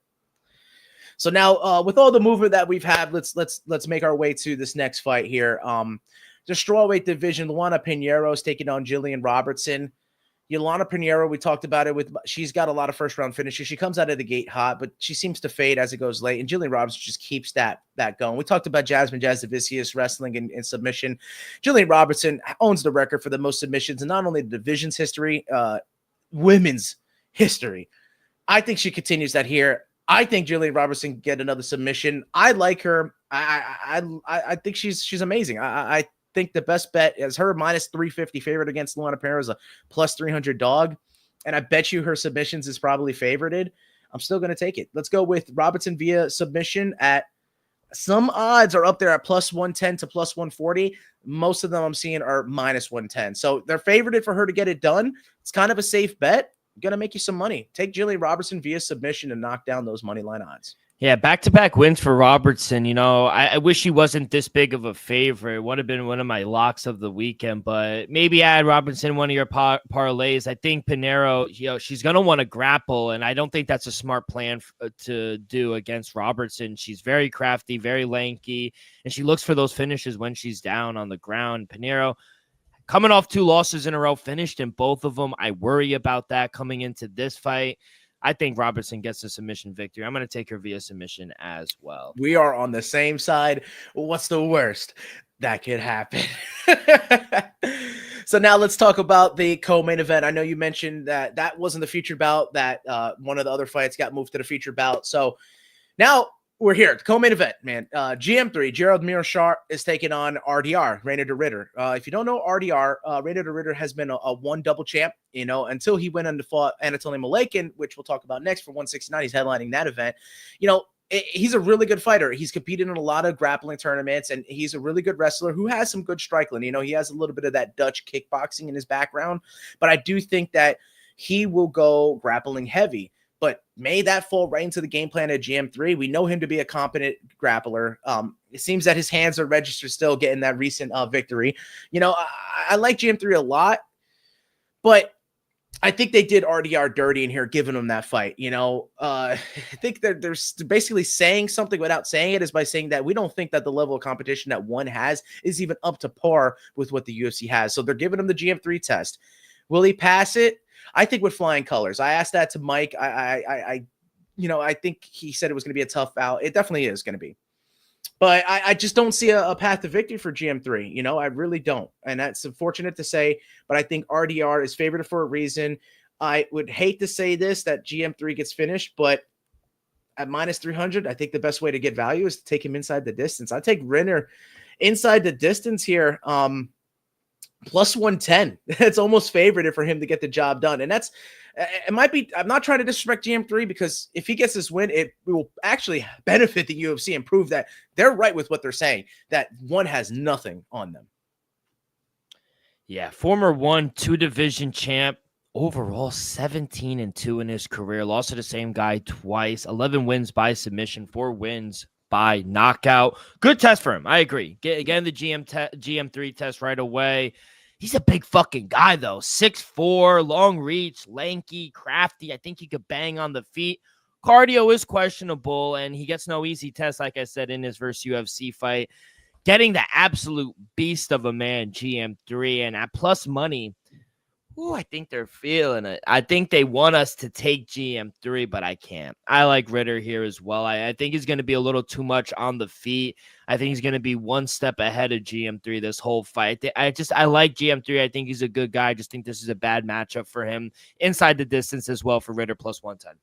So now, with all the movement that we've had, let's make our way to this next fight here. The strawweight division, Luana Pinheiro is taking on Jillian Robertson. Luana Pinheiro, we talked about it she's got a lot of first-round finishes. She comes out of the gate hot, but she seems to fade as it goes late, and Jillian Robertson just keeps that going. We talked about Jasmine Jasudavicius wrestling in submission. Jillian Robertson owns the record for the most submissions, and not only the division's history, women's history. I think she continues that here. I think Jillian Robertson can get another submission. I like her. I think she's amazing. I think the best bet is her minus 350 favorite against Luana Pinheiro is a plus 300 dog. And I bet you her submissions is probably favorited. I'm still going to take it. Let's go with Robertson via submission at some odds are up there at plus 110 to plus 140. Most of them I'm seeing are minus 110. So they're favorited for her to get it done. It's kind of a safe bet. Going to make you some money. Take Jillian Robertson via submission and knock down those money line odds. Yeah, back-to-back wins for Robertson. I wish he wasn't this big of a favorite. It would have been one of my locks of the weekend, but maybe add Robertson one of your parlays. I think Pinheiro, she's going to want to grapple, and I don't think that's a smart plan to do against Robertson. She's very crafty, very lanky, and she looks for those finishes when she's down on the ground. Pinheiro, coming off 2 losses in a row, finished in both of them. I worry about that coming into this fight. I think Robertson gets a submission victory. I'm going to take her via submission as well. We are on the same side. What's the worst that could happen? So now let's talk about the co-main event. I know you mentioned that wasn't the featured bout, that one of the other fights got moved to the featured bout. So now we're here. The co-main event, man. GM3, Gerald Meerschaert is taking on RDR, Reinier de Ridder. If you don't know RDR, Reinier de Ridder has been a one-double champ, until he went and fought Anatoly Malakin, which we'll talk about next for 169. He's headlining that event. He's a really good fighter. He's competed in a lot of grappling tournaments, and he's a really good wrestler who has some good striking. He has a little bit of that Dutch kickboxing in his background, but I do think that he will go grappling heavy. But may that fall right into the game plan at GM3. We know him to be a competent grappler. It seems that his hands are registered still, getting that recent victory. I like GM3 a lot, but I think they did RDR dirty in here, giving him that fight. I think they're basically saying something without saying it, is by saying that we don't think that the level of competition that one has is even up to par with what the UFC has. So they're giving him the GM3 test. Will he pass it? I think with flying colors. I asked that to Mike. I think he said it was going to be a tough bout. It definitely is going to be. But I just don't see a path to victory for GM3. I really don't. And that's unfortunate to say, but I think RDR is favored for a reason. I would hate to say this, that GM3 gets finished, but at minus 300, I think the best way to get value is to take him inside the distance. I take Reinier inside the distance here. Plus 110. It's almost favored for him to get the job done. And it might be, I'm not trying to disrespect GM3, because if he gets this win, it will actually benefit the UFC and prove that they're right with what they're saying, that one has nothing on them. Yeah, former 1-2 division champ, overall 17-2 in his career, lost to the same guy twice, 11 wins by submission, 4 wins by knockout. Good test for him. I agree. Getting the GM3 test right away. He's a big fucking guy, though. 6'4", long reach, lanky, crafty. I think he could bang on the feet. Cardio is questionable, and he gets no easy test, like I said, in his first UFC fight. Getting the absolute beast of a man, GM3, and at plus money, I think they're feeling it. I think they want us to take GM3, but I can't. I like Ridder here as well. I think he's going to be a little too much on the feet. I think he's going to be one step ahead of GM3 this whole fight. I like GM3. I think he's a good guy. I just think this is a bad matchup for him. Inside the distance as well for Ridder, plus 110.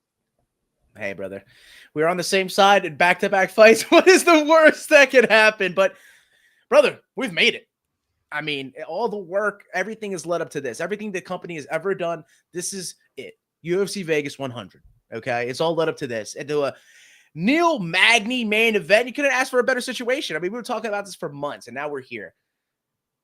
Hey, brother. We're on the same side in back-to-back fights. What is the worst that could happen? But, brother, we've made it. I mean, all the work, everything has led up to this. Everything the company has ever done, this is it. UFC Vegas 100. Okay, it's all led up to this, and to a Neil Magny main event. You couldn't ask for a better situation. I mean, we were talking about this for months, and now we're here.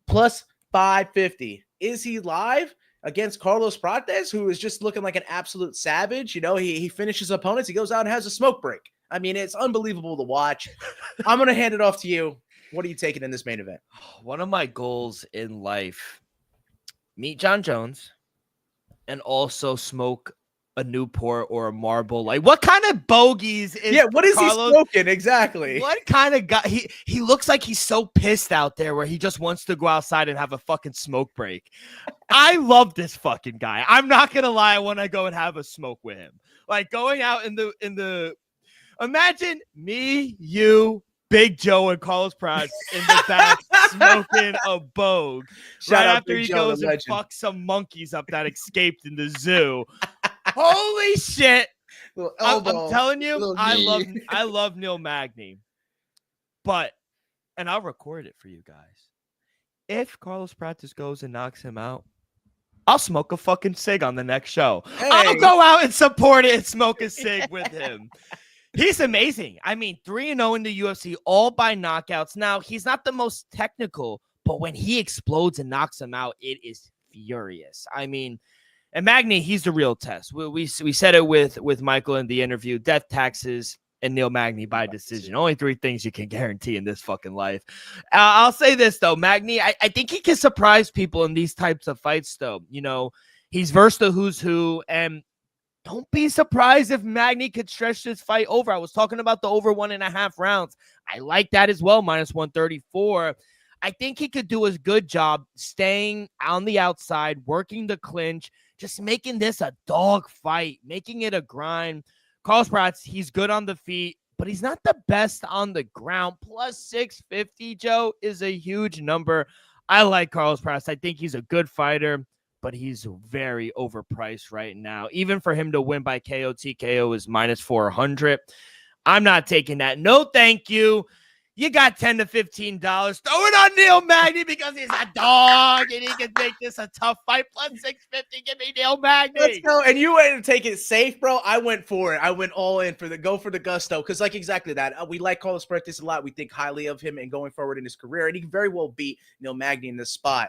Plus 550. Is he live against Carlos Prates, who is just looking like an absolute savage? You know, he finishes opponents. He goes out and has a smoke break. I mean, it's unbelievable to watch. I'm going to hand it off to you. What are you taking in this main event? One of my goals in life, meet John Jones and also smoke a Newport or a Marble. Like, what kind of bogeys is what is Carlos? He smoking? Exactly. What kind of guy? He looks like he's so pissed out there where he just wants to go outside and have a fucking smoke break. I love this fucking guy. I'm not gonna lie, I want to go and have a smoke with him. Like going out in the imagine me, you, Big Joe, and Carlos Prates in the back smoking a bogue right after he goes and fucks some monkeys up that escaped in the zoo. Holy shit. I'm telling you, I love Neil Magny. But, and I'll record it for you guys. If Carlos Prates goes and knocks him out, I'll smoke a fucking cig on the next show. Hey. I'll go out and support it and smoke a cig with him. He's amazing. I mean, 3-0 in the UFC, all by knockouts. Now, he's not the most technical, but when he explodes and knocks him out, it is furious. I mean, and Magny, he's the real test. We said it with Michael in the interview. Death, taxes, and Neil Magny by decision. Only 3 things you can guarantee in this fucking life. I'll say this, though. Magny, I think he can surprise people in these types of fights, though. You know, he's versed the who's who, and don't be surprised if Magny could stretch this fight over. I was talking about the over 1.5 rounds. I like that as well, minus 134. I think he could do a good job staying on the outside, working the clinch, just making this a dog fight, making it a grind. Carlos Prates, he's good on the feet, but he's not the best on the ground. Plus 650, Joe, is a huge number. I like Carlos Prates. I think he's a good fighter, but he's very overpriced right now. Even for him to win by KO, TKO is minus 400. I'm not taking that. No, thank you. You got $10 to $15. Throw it on Neil Magny because he's a dog and he can make this a tough fight. Plus 650. Give me Neil Magny. Let's go. And you went to take it safe, bro. I went for it. I went all in for the gusto. Because like exactly that. We like Carlos Prates a lot. We think highly of him and going forward in his career. And he can very well beat Neil Magny in this spot.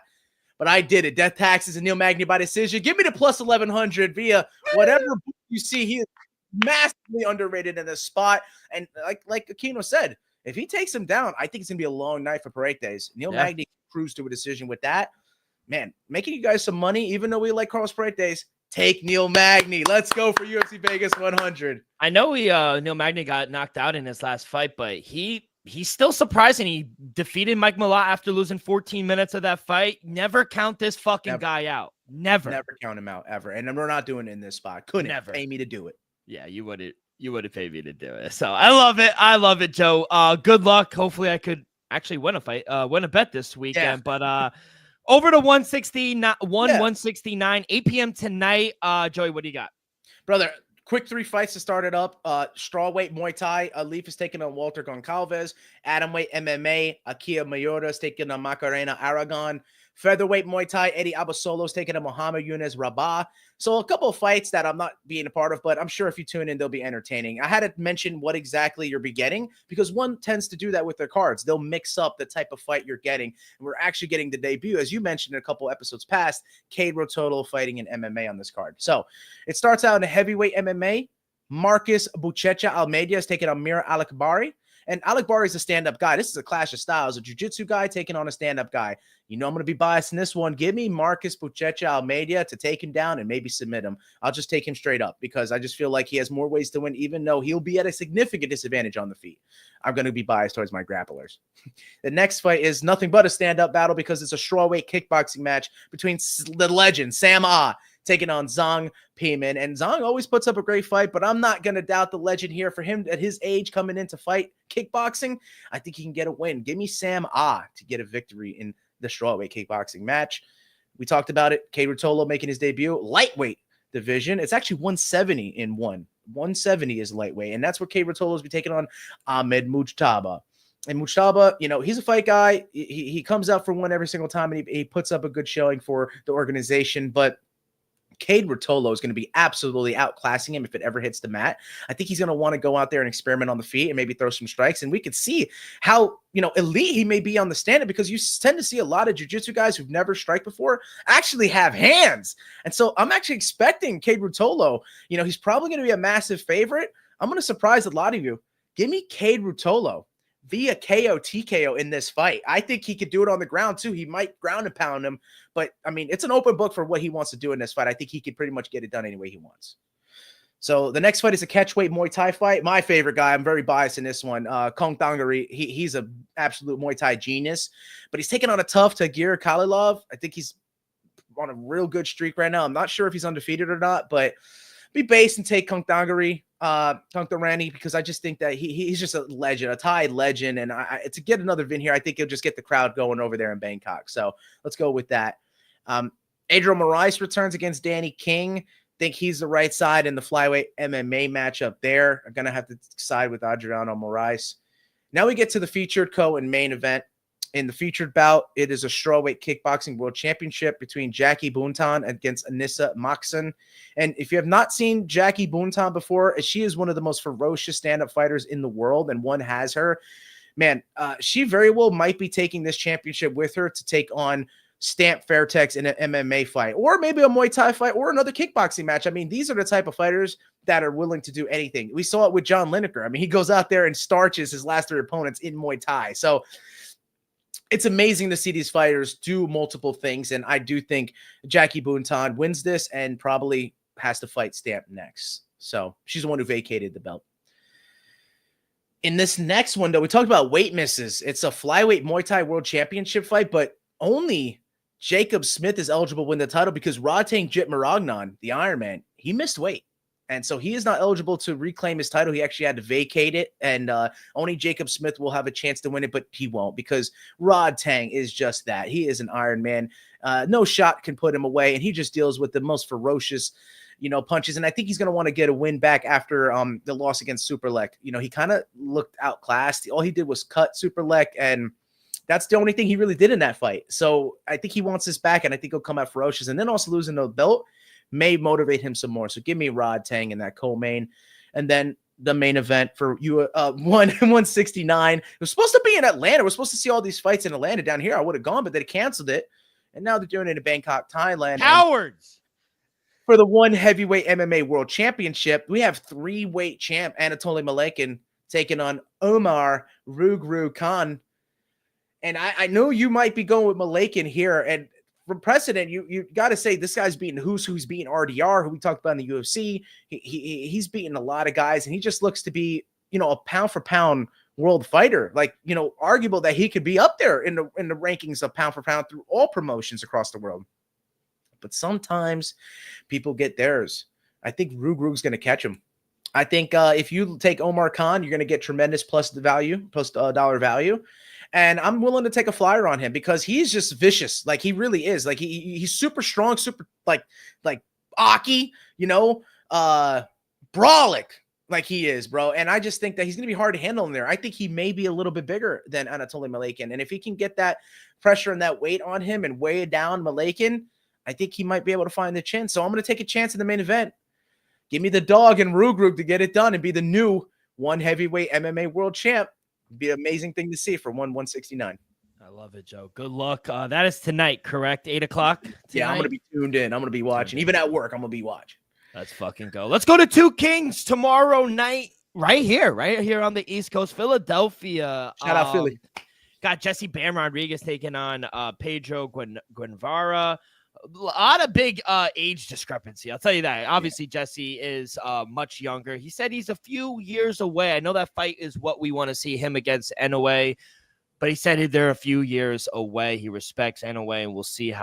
But I did it. Death, taxes, and Neil Magny by decision. Give me the plus 1100 via whatever you see. He is massively underrated in this spot. And like Aquino said, if he takes him down, I think it's going to be a long night for Paredes. Neil Magny cruised to a decision with that. Man, making you guys some money, even though we like Carlos Paredes, take Neil Magny. Let's go for UFC Vegas 100. I know Neil Magny got knocked out in his last fight, but he's still surprising. He defeated Mike Malott after losing 14 minutes of that fight. Never count this fucking guy out. Never count him out ever. And we're not doing it in this spot. Couldn't pay me to do it. Yeah, you would have paid me to do it. So I love it. I love it, Joe. Good luck. Hopefully I could actually win a bet this weekend. Yeah. But over to 169, 8 p.m. tonight. Joey, what do you got? Brother, quick 3 fights to start it up. Strawweight Muay Thai. Leaf is taking on Walter Goncalves. Atomweight MMA. Akia Mayura is taking on Macarena Aragon. Featherweight Muay Thai, Eddie Abasolo is taking on Muhammad Yunus Rabah. So a couple of fights that I'm not being a part of, but I'm sure if you tune in, they'll be entertaining. I had to mention what exactly you'll be getting because one tends to do that with their cards. They'll mix up the type of fight you're getting. And we're actually getting the debut, as you mentioned in a couple episodes past, Cade Rotolo fighting in MMA on this card. So it starts out in a heavyweight MMA. Marcus Buchecha Almeida is taking on Mira Alakbari. And Alakbari is a stand-up guy. This is a clash of styles. A jiu-jitsu guy taking on a stand-up guy. You know I'm going to be biased in this one. Give me Marcus Buchecha Almeida to take him down and maybe submit him. I'll just take him straight up because I just feel like he has more ways to win, even though he'll be at a significant disadvantage on the feet. I'm going to be biased towards my grapplers. The next fight is nothing but a stand-up battle because it's a strawweight kickboxing match between the legend, Sam Ah, taking on Zhang Peiman. And Zhang always puts up a great fight, but I'm not going to doubt the legend here. For him at his age coming in to fight kickboxing, I think he can get a win. Give me Sam Ah to get a victory in the strawweight kickboxing match. We talked about it. Cade Rotolo making his debut. Lightweight division. It's actually 170 in one. 170 is lightweight. And that's where Cade Rotolo will be taking on Ahmed Mujtaba. And Mujtaba, you know, he's a fight guy. He comes out for one every single time, and he puts up a good showing for the organization. But Cade Rotolo is going to be absolutely outclassing him if it ever hits the mat. I think he's going to want to go out there and experiment on the feet and maybe throw some strikes. And we could see how, elite he may be on the stand-up, because you tend to see a lot of jiu-jitsu guys who've never strike before actually have hands. And so I'm actually expecting Cade Rotolo, he's probably going to be a massive favorite. I'm going to surprise a lot of you. Give me Cade Rotolo via KO TKO in this fight. I think he could do it on the ground too. He might ground and pound him, but I mean, it's an open book for what he wants to do in this fight. I think he could pretty much get it done any way he wants. So the next fight is a catchweight Muay Thai fight. My favorite guy, I'm very biased in this one, Kong Thangari. He's an absolute Muay Thai genius, but he's taking on a tough Tagir Khalilov. I think he's on a real good streak right now. I'm not sure if he's undefeated or not, but be based and take Kong Thangari. Because I just think that he's just a legend, a Thai legend. And to get another win here, I think he'll just get the crowd going over there in Bangkok. So let's go with that. Adrian Moraes returns against Danny King. Think he's the right side in the flyweight MMA matchup there. I'm going to have to side with Adriano Moraes. Now we get to the featured co-and main event. In the featured bout, it is a strawweight kickboxing world championship between Jackie Buntan against Anissa Maxson. And if you have not seen Jackie Buntan before, she is one of the most ferocious stand-up fighters in the world, and one has her. Man, she very well might be taking this championship with her to take on Stamp Fairtex in an MMA fight, or maybe a Muay Thai fight, or another kickboxing match. I mean, these are the type of fighters that are willing to do anything. We saw it with John Lineker. I mean, he goes out there and starches his last three opponents in Muay Thai. So it's amazing to see these fighters do multiple things, and I do think Jackie Buntan wins this and probably has to fight Stamp next. So she's the one who vacated the belt. In this next one, though, we talked about weight misses. It's a flyweight Muay Thai World Championship fight, but only Jacob Smith is eligible to win the title because Rodtang Jitmaragnon, the Iron Man, he missed weight. And so he is not eligible to reclaim his title. He actually had to vacate it, and only Jacob Smith will have a chance to win it, but he won't because Rodtang is just that. He is an Iron Man. No shot can put him away, and he just deals with the most ferocious, punches. And I think he's going to want to get a win back after the loss against Superlek. He kind of looked outclassed. All he did was cut Superlek, and that's the only thing he really did in that fight. So I think he wants this back, and I think he'll come out ferocious. And then also losing the belt may motivate him some more. So give me Rodtang in that co-main. And then the main event for you, 169. It was supposed to be in Atlanta. We're supposed to see all these fights in Atlanta. Down here, I would have gone, but they canceled it. And now they're doing it in Bangkok, Thailand. Cowards! For the one heavyweight MMA World Championship, we have three-weight champ Anatoly Malekin taking on Omar Rugru Khan. And I know you might be going with Malekin here. And from precedent, you got to say this guy's beating who's beating RDR, who we talked about in the UFC. He's beating a lot of guys, and he just looks to be, a pound for pound world fighter. Like, arguable that he could be up there in the rankings of pound for pound through all promotions across the world. But sometimes people get theirs. I think Rugrug's going to catch him. I think if you take Omar Khan, you're going to get tremendous plus dollar value. And I'm willing to take a flyer on him because he's just vicious. Like, he really is. Like, he's super strong, super like Aki, brolic like he is, bro. And I just think that he's going to be hard to handle in there. I think he may be a little bit bigger than Anatoly Malekin. And if he can get that pressure and that weight on him and weigh down Malekin, I think he might be able to find the chin. So I'm going to take a chance in the main event. Give me the dog and Rugrug to get it done and be the new one heavyweight MMA world champ. Be an amazing thing to see for 169. I love it, Joe. Good luck. That is tonight, correct? 8 o'clock tonight? Yeah, I'm going to be tuned in. I'm going to be watching. Even at work, I'm going to be watching. Let's fucking go. Let's go to Two Kings tomorrow night right here on the East Coast, Philadelphia. Shout out Philly. Got Jesse Bam Rodriguez taking on Pedro Guevara. A lot of big age discrepancy. I'll tell you that. Obviously, Jesse is much younger. He said he's a few years away. I know that fight is what we want to see him against Inoue, but he said they're a few years away. He respects Inoue, and we'll see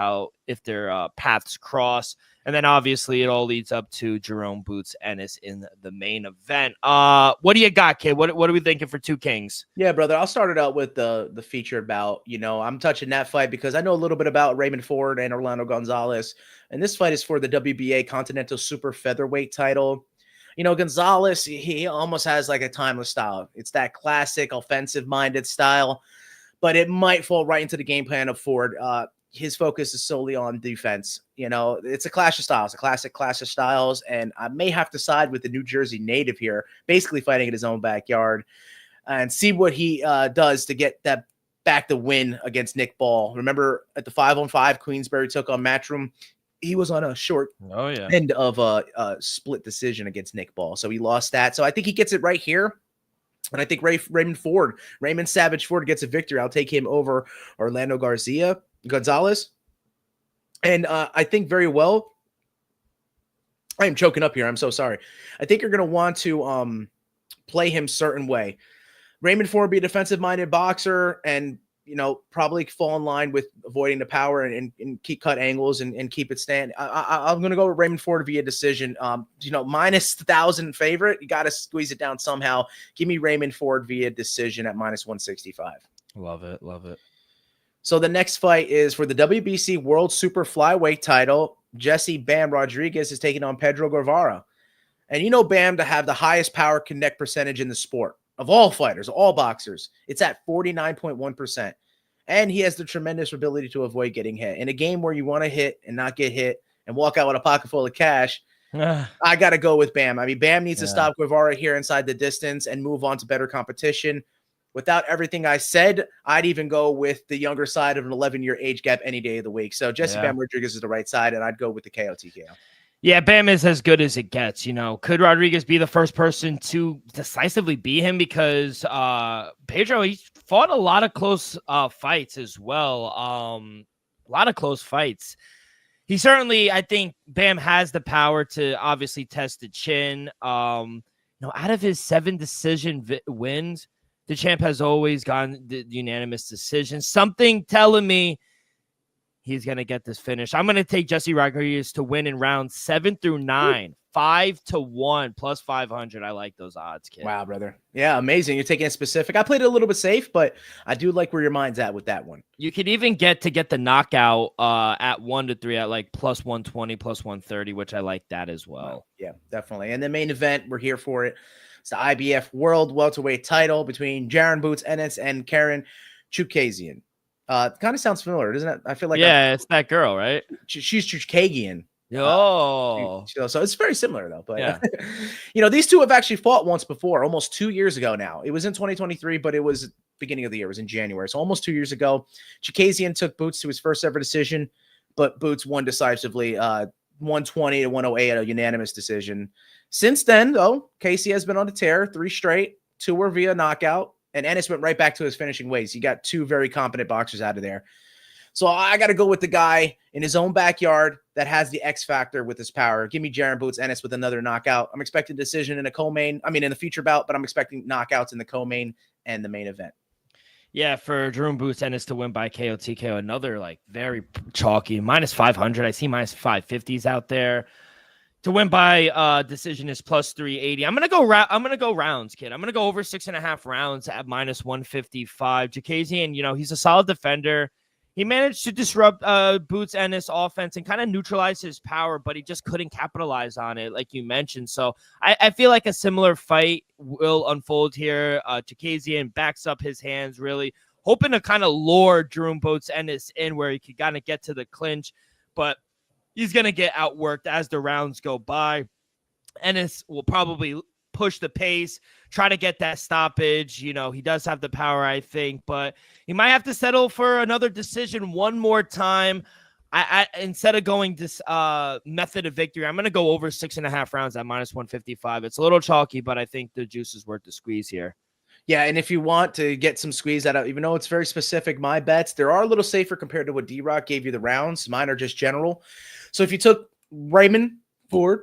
if their paths cross. And then obviously it all leads up to Jerome Boots Ennis in the main event. What do you got, kid? What are we thinking for Two Kings? Yeah, brother. I'll start it out with the featured bout. I'm touching that fight because I know a little bit about Raymond Ford and Orlando Gonzalez. And this fight is for the WBA Continental Super Featherweight title. Gonzalez, he almost has like a timeless style. It's that classic offensive-minded style, but it might fall right into the game plan of Ford. his focus is solely on defense. It's a clash of styles, a classic clash of styles, and I may have to side with the New Jersey native here, basically fighting in his own backyard, and see what he does to get that back the win against Nick Ball. Remember at the 5-on-5, Queensberry took on Matchroom. He was on a short end of a split decision against Nick Ball, so he lost that. So I think he gets it right here. And I think Raymond Savage Ford gets a victory. I'll take him over Orlando Gonzalez. And I think very well. I am choking up here. I'm so sorry. I think you're going to want to play him certain way. Raymond Ford be a defensive-minded boxer and, probably fall in line with avoiding the power and keep cut angles and keep it stand. I'm going to go with Raymond Ford via decision. Minus 1,000 favorite. You got to squeeze it down somehow. Give me Raymond Ford via decision at minus 165. Love it. So the next fight is for the WBC World Super Flyweight title. Jesse Bam Rodriguez is taking on Pedro Guevara. And Bam to have the highest power connect percentage in the sport. Of all fighters, all boxers, it's at 49.1%. And he has the tremendous ability to avoid getting hit. In a game where you want to hit and not get hit and walk out with a pocket full of cash, I got to go with Bam. I mean, Bam needs to stop Guevara here inside the distance and move on to better competition. Without everything I said, I'd even go with the younger side of an 11-year age gap any day of the week. So Jesse Bam Rodriguez is the right side, and I'd go with the KO TKO. Yeah, Bam is as good as it gets. Could Rodriguez be the first person to decisively beat him? Because Pedro, he fought a lot of close fights as well. A lot of close fights. He certainly, I think, Bam has the power to obviously test the chin. Out of his 7 decision wins, the champ has always gone the unanimous decision. Something telling me he's going to get this finish. I'm going to take Jesse Rodriguez to win in rounds 7 through 9, 5-1 plus 500. I like those odds, kid. Wow, brother. Yeah, amazing. You're taking it specific. I played it a little bit safe, but I do like where your mind's at with that one. You could even get the knockout at 1-3 at like plus 120, plus 130, which I like that as well. Yeah, definitely. And the main event, we're here for it. It's the IBF World Welterweight title between Jaron Boots Ennis and Karen Chookagian. Kind of sounds familiar, doesn't it? I feel like it's that girl, right? She's Chookagian. So it's very similar though. But these two have actually fought once before, almost 2 years ago now. It was in 2023, but it was beginning of the year. It was in January, so almost 2 years ago. Chookagian took Boots to his first ever decision, but Boots won decisively, 120 to 108 at a unanimous decision. Since then, though, Casey has been on a tear, 3 straight, 2 were via knockout. And Ennis went right back to his finishing ways. You got 2 very competent boxers out of there. So I got to go with the guy in his own backyard that has the X factor with his power. Give me Jaron Boots Ennis with another knockout. I'm expecting a decision in in the feature bout, but I'm expecting knockouts in the co-main and the main event. Yeah, for Jaron Boots Ennis to win by KO TKO, another very chalky minus 500. I see minus 550s out there. To win by decision is plus 380. I'm gonna go rounds, kid. I'm gonna go over 6.5 rounds at minus 155. Chookagian, he's a solid defender. He managed to disrupt Boots Ennis' offense and kind of neutralize his power, but he just couldn't capitalize on it, like you mentioned. So I feel like a similar fight will unfold here. Chookagian backs up his hands, really hoping to kind of lure Jaron Boots Ennis in where he could kind of get to the clinch, but he's going to get outworked as the rounds go by. Ennis will probably push the pace, try to get that stoppage. He does have the power, I think, but he might have to settle for another decision one more time. I instead of going this method of victory, I'm going to go over 6.5 rounds at minus 155. It's a little chalky, but I think the juice is worth the squeeze here. Yeah, and if you want to get some squeeze out of, even though it's very specific, my bets, there are a little safer compared to what D-Rock gave you the rounds. Mine are just general. So if you took Raymond Ford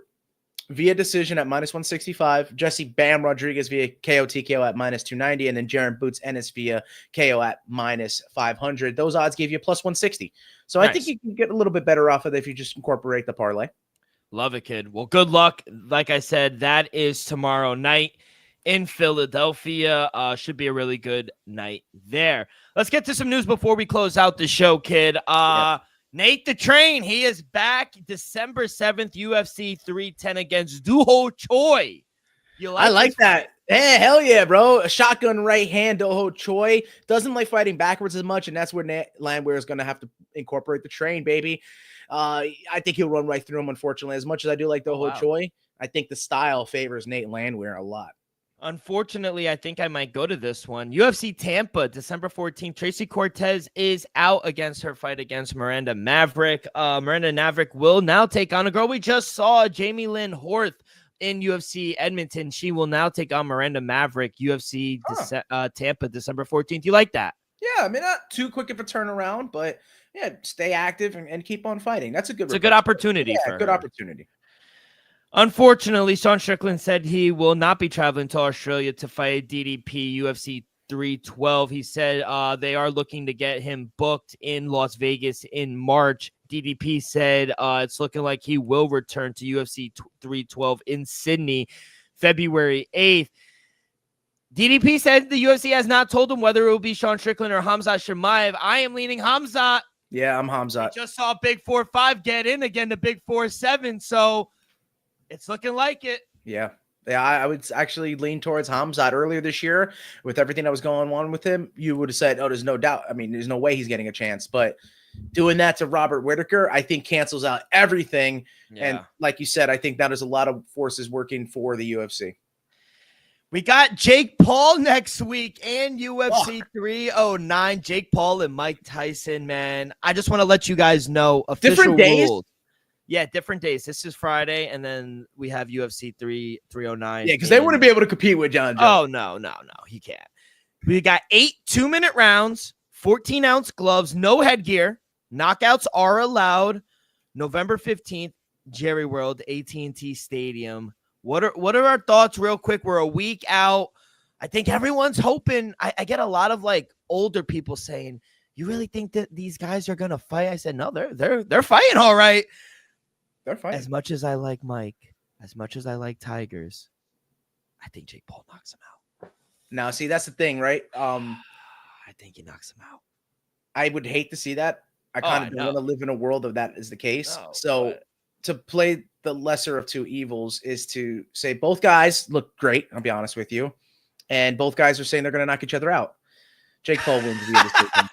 via decision at minus 165, Jesse Bam Rodriguez via KO TKO at minus 290, and then Jaron Boots Ennis via KO at minus 500, those odds gave you plus 160. So nice. I think you can get a little bit better off of it if you just incorporate the parlay. Love it, kid. Well, good luck. Like I said, that is tomorrow night in Philadelphia. Should be a really good night there. Let's get to some news before we close out the show, kid. Nate the Train, he is back December 7th, UFC 310 against Doo Ho Choi. I like that. Hey, hell yeah, bro. A shotgun right hand, Doho Choi. Doesn't like fighting backwards as much, and that's where Landwehr is going to have to incorporate the train, baby. I think he'll run right through him, unfortunately. As much as I do like Doho Choi, I think the style favors Nate Landwehr a lot. Unfortunately, I think I might go to this one. UFC Tampa, December 14th. Tracy Cortez is out against her fight against Miranda Maverick. Miranda Maverick will now take on a girl we just saw, Jamie Lynn Horth, in UFC Edmonton. She will now take on Miranda Maverick, UFC Tampa, December 14th. You like that? Yeah, I mean, not too quick of a turnaround, but yeah, stay active and keep on fighting. That's a good. It's a good opportunity. Yeah, for good her. Opportunity. Unfortunately, Sean Strickland said he will not be traveling to Australia to fight DDP UFC 312. He said they are looking to get him booked in Las Vegas in March. DDP said it's looking like he will return to UFC 312 in Sydney, February 8th. DDP said the UFC has not told him whether it will be Sean Strickland or Khamzat Chimaev. I am leaning Khamzat. Yeah, I'm Khamzat. Just saw Big 4-5 get in again to Big 4-7, so it's looking like it. Yeah. Yeah, I would actually lean towards Khamzat. Earlier this year, with everything that was going on with him, you would have said, oh, there's no doubt. I mean, there's no way he's getting a chance. But doing that to Robert Whittaker, I think cancels out everything. Yeah. And like you said, I think that is a lot of forces working for the UFC. We got Jake Paul next week and UFC 309. Jake Paul and Mike Tyson, man. I just want to let you guys know official different days. Rules. Yeah, different days. This is Friday, and then we have UFC 309. Yeah, because they wouldn't be able to compete with John Jones. Oh, no. He can't. We got 8 2-minute rounds, 14-ounce gloves, no headgear. Knockouts are allowed. November 15th, Jerry World, AT&T Stadium. What are our thoughts real quick? We're a week out. I think everyone's hoping. I get a lot of like older people saying, you really think that these guys are going to fight? I said, no, they're fighting all right. They're fighting. As much as I like Mike, as much as I like Tigers, I think Jake Paul knocks him out. Now, see, that's the thing, right? I think he knocks him out. I would hate to see that. I kind of don't want to live in a world of that is the case. To play the lesser of two evils is to say both guys look great. I'll be honest with you. And both guys are saying they're going to knock each other out. Jake Paul wins via decision.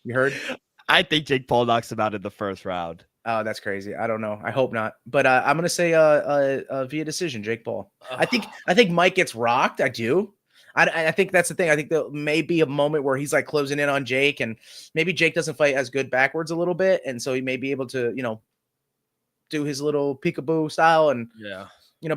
You heard? I think Jake Paul knocks him out in the first round. Oh, that's crazy. I don't know. I hope not. But I'm going to say via decision, Jake Paul. I think Mike gets rocked. I do. I think that's the thing. I think there may be a moment where he's like closing in on Jake, and maybe Jake doesn't fight as good backwards a little bit. And so he may be able to, do his little peekaboo style and,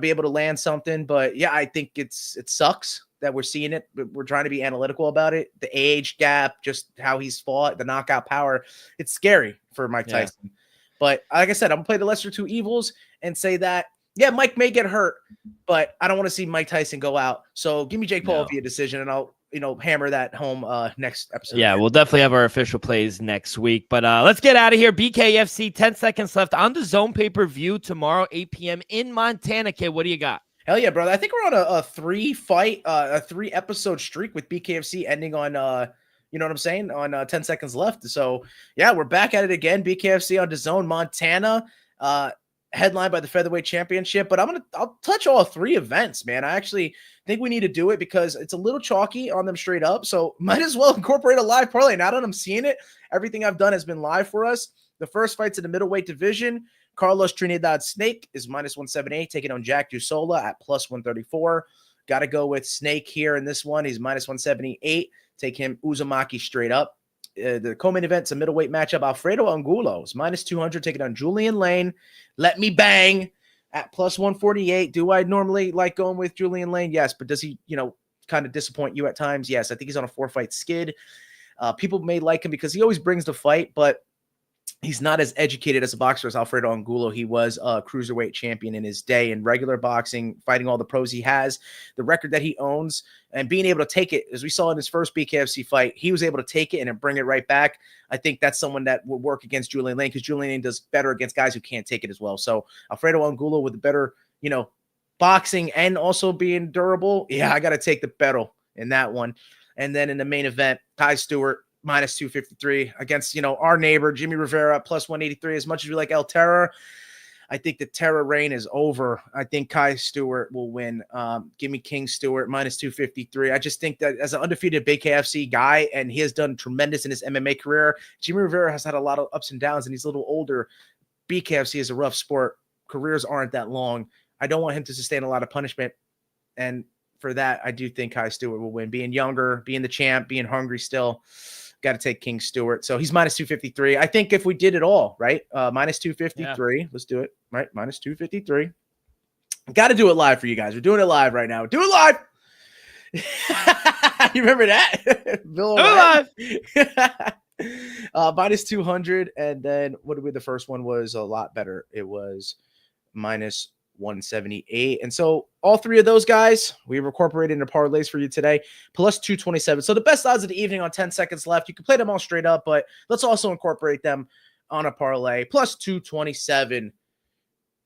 be able to land something. But yeah, I think it sucks that we're seeing it, but we're trying to be analytical about it. The age gap, just how he's fought, the knockout power. It's scary for Mike Tyson. But like I said, I'm going to play the lesser two evils and say that, yeah, Mike may get hurt, but I don't want to see Mike Tyson go out. So give me Jake Paul via decision, and I'll, hammer that home next episode. Yeah, we'll definitely have our official plays next week. But let's get out of here. BKFC, 10 seconds left on the Zone pay-per-view tomorrow, 8 p.m. in Montana. Kid, what do you got? Hell yeah, brother. I think we're on a 3-episode streak with BKFC ending on you know what I'm saying? On 10 seconds left. So yeah, we're back at it again. BKFC on DAZN Montana, headlined by the Featherweight Championship. But I'll touch all 3 events, man. I actually think we need to do it because it's a little chalky on them straight up. So might as well incorporate a live parlay. Now that I'm seeing it, everything I've done has been live for us. The first fight's in the middleweight division. Carlos Trinidad Snake is -178, taking on Jack Dusola at +134. Got to go with Snake here in this one. He's -178. Take him Uzumaki straight up. The co-main event's a middleweight matchup. Alfredo Angulo is -200, taking on Julian Lane. Let me bang at +148. Do I normally like going with Julian Lane? Yes, but does he, kind of disappoint you at times? Yes, I think he's on a 4-fight skid. People may like him because he always brings the fight, but he's not as educated as a boxer as Alfredo Angulo. He was a cruiserweight champion in his day in regular boxing, fighting all the pros he has, the record that he owns, and being able to take it, as we saw in his first BKFC fight, he was able to take it and bring it right back. I think that's someone that would work against Julian Lane because Julian Lane does better against guys who can't take it as well. So Alfredo Angulo with the better, boxing and also being durable. Yeah, I got to take the battle in that one. And then in the main event, Ty Stewart, -253 against, our neighbor, Jimmy Rivera, +183. As much as we like El Terror, I think the terror reign is over. I think Kai Stewart will win. Give me King Stewart minus 253. I just think that as an undefeated BKFC guy, and he has done tremendous in his MMA career, Jimmy Rivera has had a lot of ups and downs, and he's a little older. BKFC is a rough sport. Careers aren't that long. I don't want him to sustain a lot of punishment. And for that, I do think Kai Stewart will win. Being younger, being the champ, being hungry still, got to take King Stewart. So he's minus 253. I think if we did it all, right? Minus 253. Yeah. Let's do it. Right? Minus 253. Got to do it live for you guys. We're doing it live right now. Do it live. You remember that? Bill do it live. Minus 200. And then what did we, the first one was a lot better. It was minus 178. And so all three of those guys, we've incorporated into parlays for you today, plus 227. So the best odds of the evening on 10 seconds left. You can play them all straight up, but let's also incorporate them on a parlay, plus 227.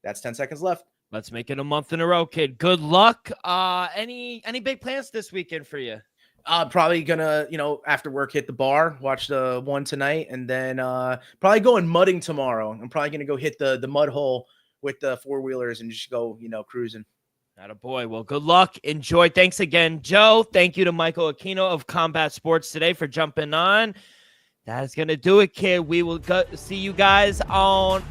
That's 10 seconds left. Let's make it a month in a row, kid. Good luck. Any big plans this weekend for you? Probably gonna, after work, hit the bar, watch the one tonight, and then probably going mudding tomorrow. I'm probably gonna go hit the mud hole with the four-wheelers and just go, cruising. Attaboy. Well, good luck. Enjoy. Thanks again, Joe. Thank you to Michael Aquino of Combat Sports today for jumping on. That is going to do it, kid. We will see you guys on...